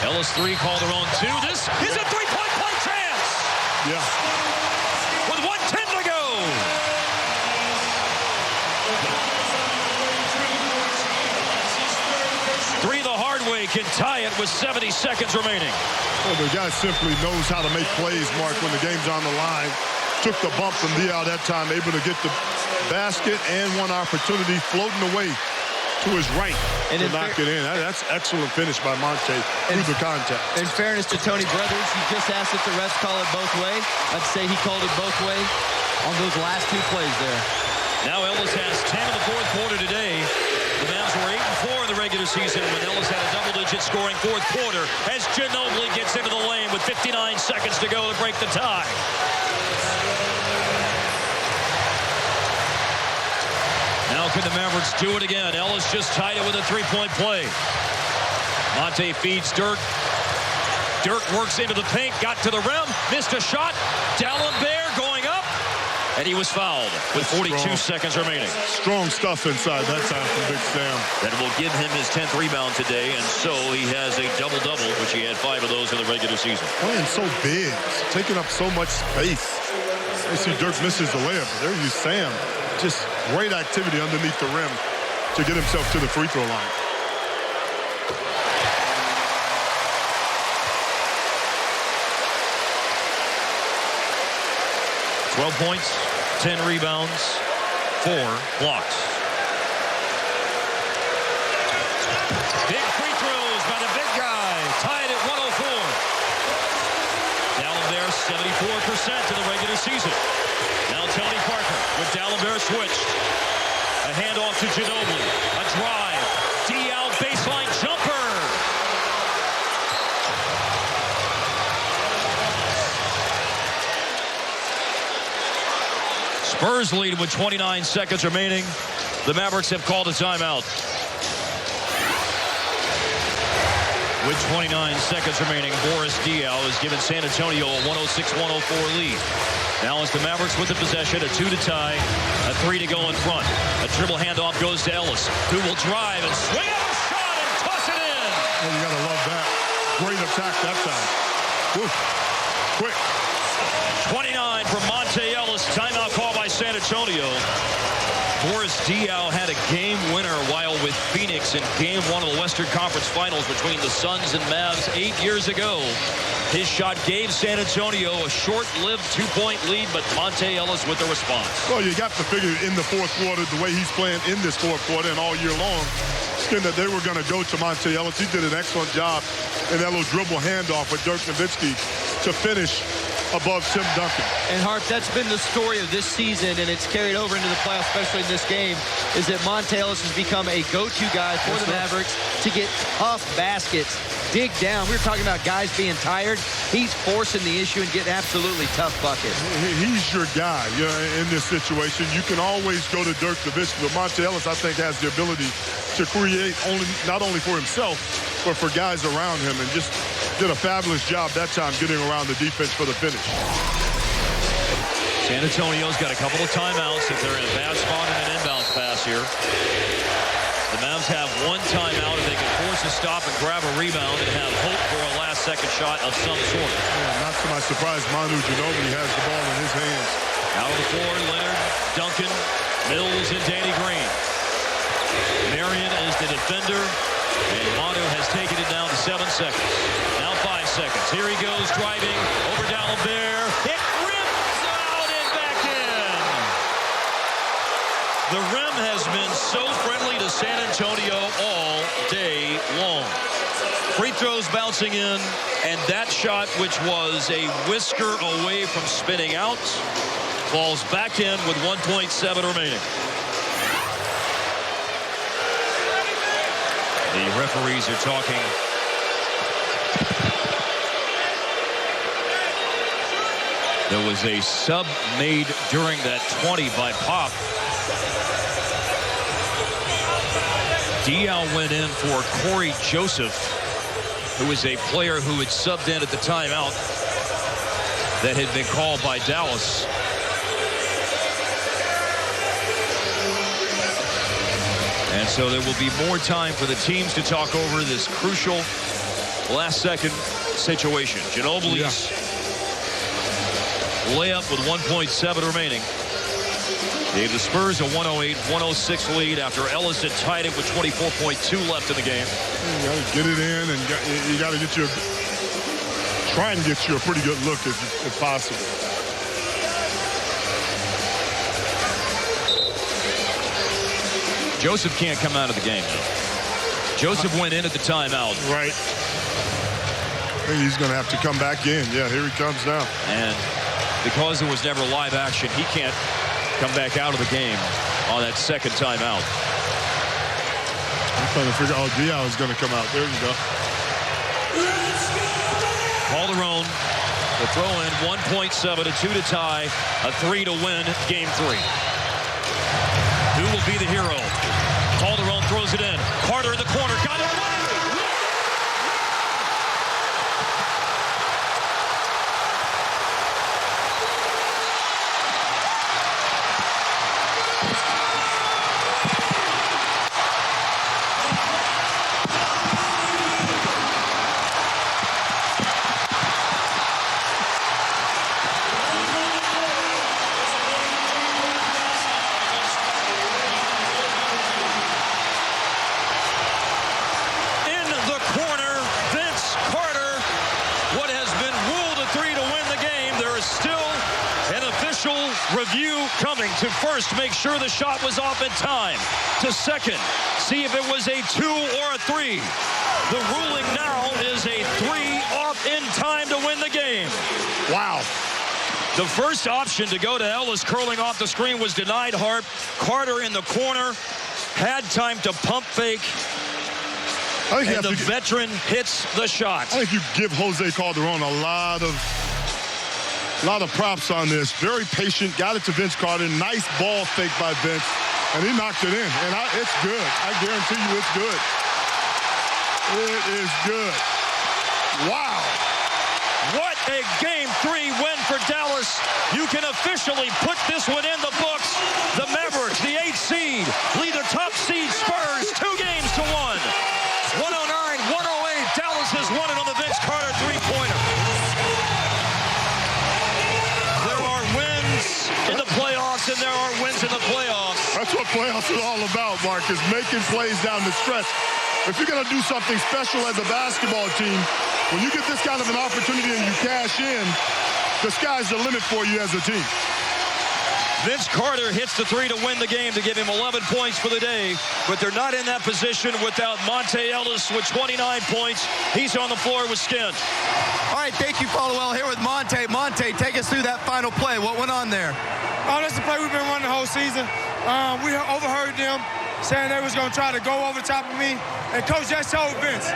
Ellis 3, Calderon 2. This is a three-point play chance. Yeah. With 1:10 to go. Three the hard way can tie it with 70 seconds remaining. Well, the guy simply knows how to make plays, Mark, when the game's on the line. Took the bump from Diaw that time, able to get the basket and one opportunity floating away to his right and to knock it in. That's excellent finish by Monte through the contact. In fairness to Tony Brothers, you just asked if the refs call it both way. I'd say he called it both way on those last 2 plays there. Now Ellis has 10 in the fourth quarter today. The Mavs were 8-4 in the regular season when Ellis had a double-digit scoring fourth quarter as Ginobili gets into the lane with 59 seconds to go to break the tie. Now can the Mavericks do it again? Ellis just tied it with a three-point play. Monte feeds Dirk. Dirk works into the paint, got to the rim, missed a shot. D'Alembert going up, and he was fouled with 42 seconds remaining. Strong stuff inside that time from Big Sam. That will give him his 10th rebound today, and so he has a double-double, which he had 5 of those in the regular season. Playing so big, taking up so much space. You see Dirk misses the layup, but there you Sam. Just great activity underneath the rim to get himself to the free throw line. $12 points, 10 rebounds, 4 blocks. Big free throws by the big guy, tied at 104. D'Alembert 74% in the regular season. Now Tony Parker with D'Alembert switched. A handoff to Ginobili. A drive. Diaw baseline jumper. Spurs lead with 29 seconds remaining. The Mavericks have called a timeout. With 29 seconds remaining, Boris Diaw has given San Antonio a 106-104 lead. Now as the Mavericks with the possession, a 2 to tie, a 3 to go in front. A dribble handoff goes to Ellis, who will drive and swing out a shot and toss it in. Oh, you gotta love that. Great attack that time. Woo. Quick. 29 from Monte Ellis. Timeout call by San Antonio. Boris Diaw had a game winner while with Phoenix in Game 1 of the Western Conference Finals between the Suns and Mavs 8 years ago. His shot gave San Antonio a short-lived 2-point lead, but Monte Ellis with the response. Well, you got to figure in the fourth quarter, the way he's playing in this fourth quarter and all year long, that they were going to go to Monte Ellis. He did an excellent job in that little dribble handoff with Dirk Nowitzki to finish above Tim Duncan. And Harp, that's been the story of this season, and it's carried over into the playoffs, especially in this game, is that Monte Ellis has become a go-to guy for the Mavericks to get tough baskets, dig down. We were talking about guys being tired. He's forcing the issue and getting absolutely tough buckets. He's your guy in this situation. You can always go to Dirk Nowitzki, but Monte Ellis, I think, has the ability to create not only for himself, but for guys around him, and just did a fabulous job that time getting around the defense for the finish. San Antonio's got a couple of timeouts if they're in a bad spot in an inbounds pass here. The Mavs have one timeout if they can force a stop and grab a rebound and have hope for a last-second shot of some sort. Yeah, not to my surprise, Manu Ginobili has the ball in his hands. Out of the floor, Leonard, Duncan, Mills, and Danny Green. Marion is the defender, and Manu has taken it down to 7 seconds. Now 5 seconds. Here he goes, driving over D'Alembert. It rims out and back in. The rim has been so friendly to San Antonio all day long. Free throws bouncing in, and that shot, which was a whisker away from spinning out, falls back in with 1.7 remaining. The referees are talking. There was a sub made during that 20 by Pop. Diaw went in for Corey Joseph, who is a player who had subbed in at the timeout. that had been called by Dallas. And so there will be more time for the teams to talk over this crucial last-second situation. Ginobili's layup with 1.7 remaining gave the Spurs a 108-106 lead after Ellis had tied it with 24.2 left in the game. You got to get it in, and you got to try and get you a pretty good look if possible. Joseph can't come out of the game, though. Joseph went in at the timeout. Right. I think he's going to have to come back in. Yeah, here he comes now. And because there was never live action, he can't come back out of the game on that second timeout. I'm trying to figure out, Diaw is going to come out. There you go. Calderon, the throw in, 1.7, a 2 to tie, a 3 to win game 3. Who will be the hero? Calderon throws it in. Carter in the corner, got it away. Review coming to first, make sure the shot was off in time. To second, see if it was a 2 or a 3. The ruling now is a 3 off in time to win the game. Wow. The first option to go to Ellis curling off the screen was denied. Harp. Carter in the corner had time to pump fake. And the veteran hits the shot. I think you give Jose Calderon a lot of props on this. Very patient, got it to Vince Carter. Nice ball fake by Vince, and he knocked it in. And it's good. I guarantee you it's good. It is good. Wow. What a game 3 win for Dallas. You can officially put this one in the books. The Mavericks, the 8th seed, lead the top seed Spurs 2 games to 1. 109-108. Dallas has won it on the Vince Carter three-pointer. In the playoffs, and there are wins in the playoffs. That's what playoffs are all about, Mark, is making plays down the stretch. If you're going to do something special as a basketball team, when you get this kind of an opportunity and you cash in, the sky's the limit for you as a team. Vince Carter hits the 3 to win the game to give him 11 points for the day, but they're not in that position without Monte Ellis with 29 points. He's on the floor with skin. All right, thank you, Caldwell. Here with Monte. Monte, take us through that final play. What went on there? Oh, that's the play we've been running the whole season. We overheard them saying they was going to try to go over top of me, and Coach just told Vince,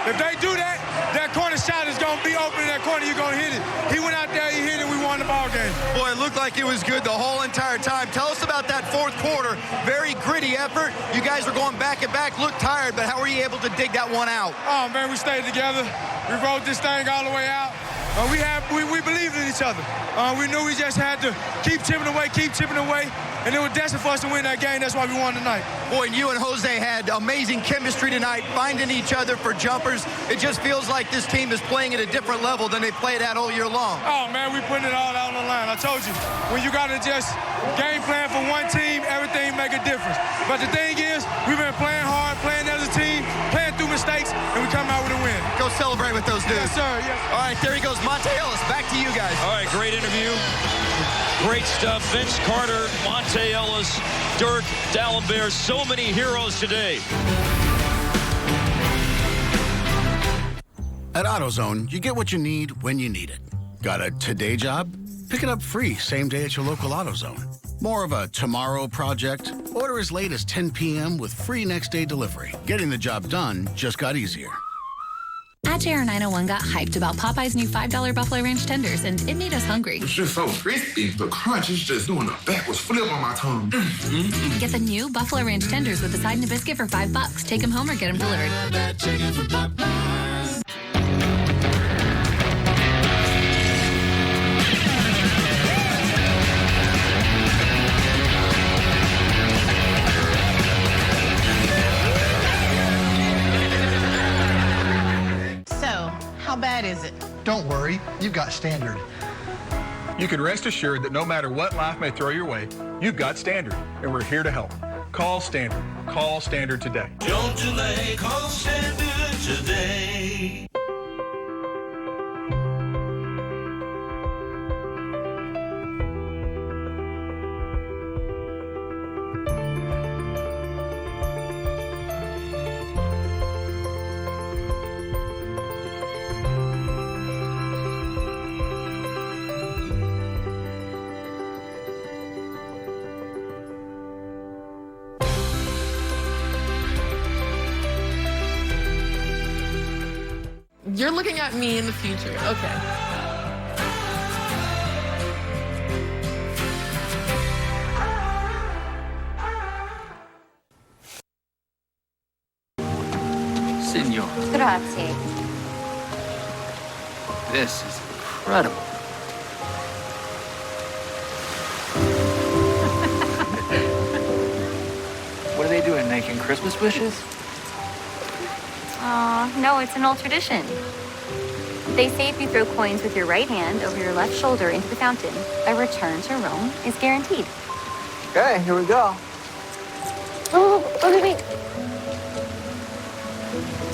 if they do that, that corner shot is going to be open in that corner. You're going to hit it. He went out there, he hit it, we won the ball game. Boy, it looked like it was good the whole entire time. Tell us about that fourth quarter. Very gritty effort. You guys were going back and back, looked tired, but how were you able to dig that one out? Oh, man, we stayed together. We rode this thing all the way out. We believed in each other. We knew we just had to keep chipping away, and it was destined for us to win that game. That's why we won tonight. Boy, and you and Jose had amazing chemistry tonight, finding each other for jumpers. It just feels like this team is playing at a different level than they played at all year long. Oh, man, we putting it all out on the line. I told you, when you got to just game plan for one team, everything make a difference. But the thing is, we've been playing hard, playing as a team, playing through mistakes, and we come out with a win. Go celebrate with those dudes. Yes, sir. Yes. All right, there he goes. Monte Ellis, back to you guys. All right, great interview. Great stuff. Vince Carter, Monte Ellis, DIRK, D'Alembert, so many heroes today. At AutoZone, you get what you need when you need it. Got a today job? Pick it up free same day at your local AutoZone. More of a tomorrow project? Order as late as 10 p.m. with free next day delivery. Getting the job done just got easier. AdJR 901 got hyped about Popeye's new $5 Buffalo Ranch tenders, and it made us hungry. It's just so crispy. The crunch is just doing a backwards flip on my tongue. Get the new Buffalo Ranch tenders with a side and a biscuit for $5. Take them home or get them delivered. Don't worry, you've got Standard. You can rest assured that no matter what life may throw your way, you've got Standard, and we're here to help. Call Standard. Call Standard today. Don't delay. Call Standard today. You're looking at me in the future. Okay. Signor. Grazie. This is incredible. What are they doing, making Christmas wishes? No, it's an old tradition. They say if you throw coins with your right hand over your left shoulder into the fountain, a return to Rome is guaranteed. Okay, here we go. Oh, wait.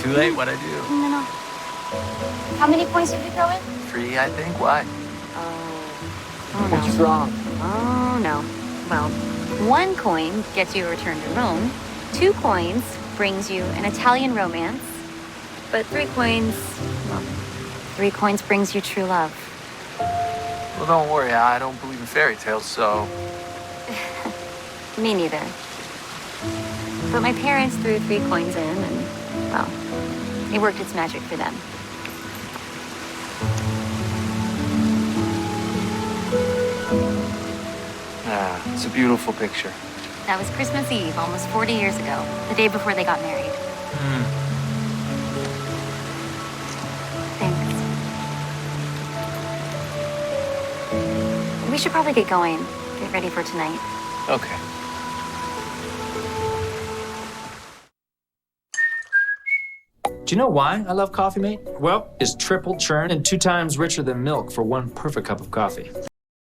Too late, what'd I do? No. How many coins did you throw in? 3, I think. Why? Oh, no. What's wrong? Oh, no. Well, 1 coin gets you a return to Rome. 2 coins brings you an Italian romance. But 3 coins, well, 3 coins brings you true love. Well, don't worry. I don't believe in fairy tales, so... Me neither. But my parents threw 3 coins in, and, well, it worked its magic for them. Yeah, it's a beautiful picture. That was Christmas Eve, almost 40 years ago, the day before they got married. Thanks. We should probably get going. Get ready for tonight. Okay. Do you know why I love Coffee Mate? Well, it's triple churn and 2 times richer than milk for 1 perfect cup of coffee.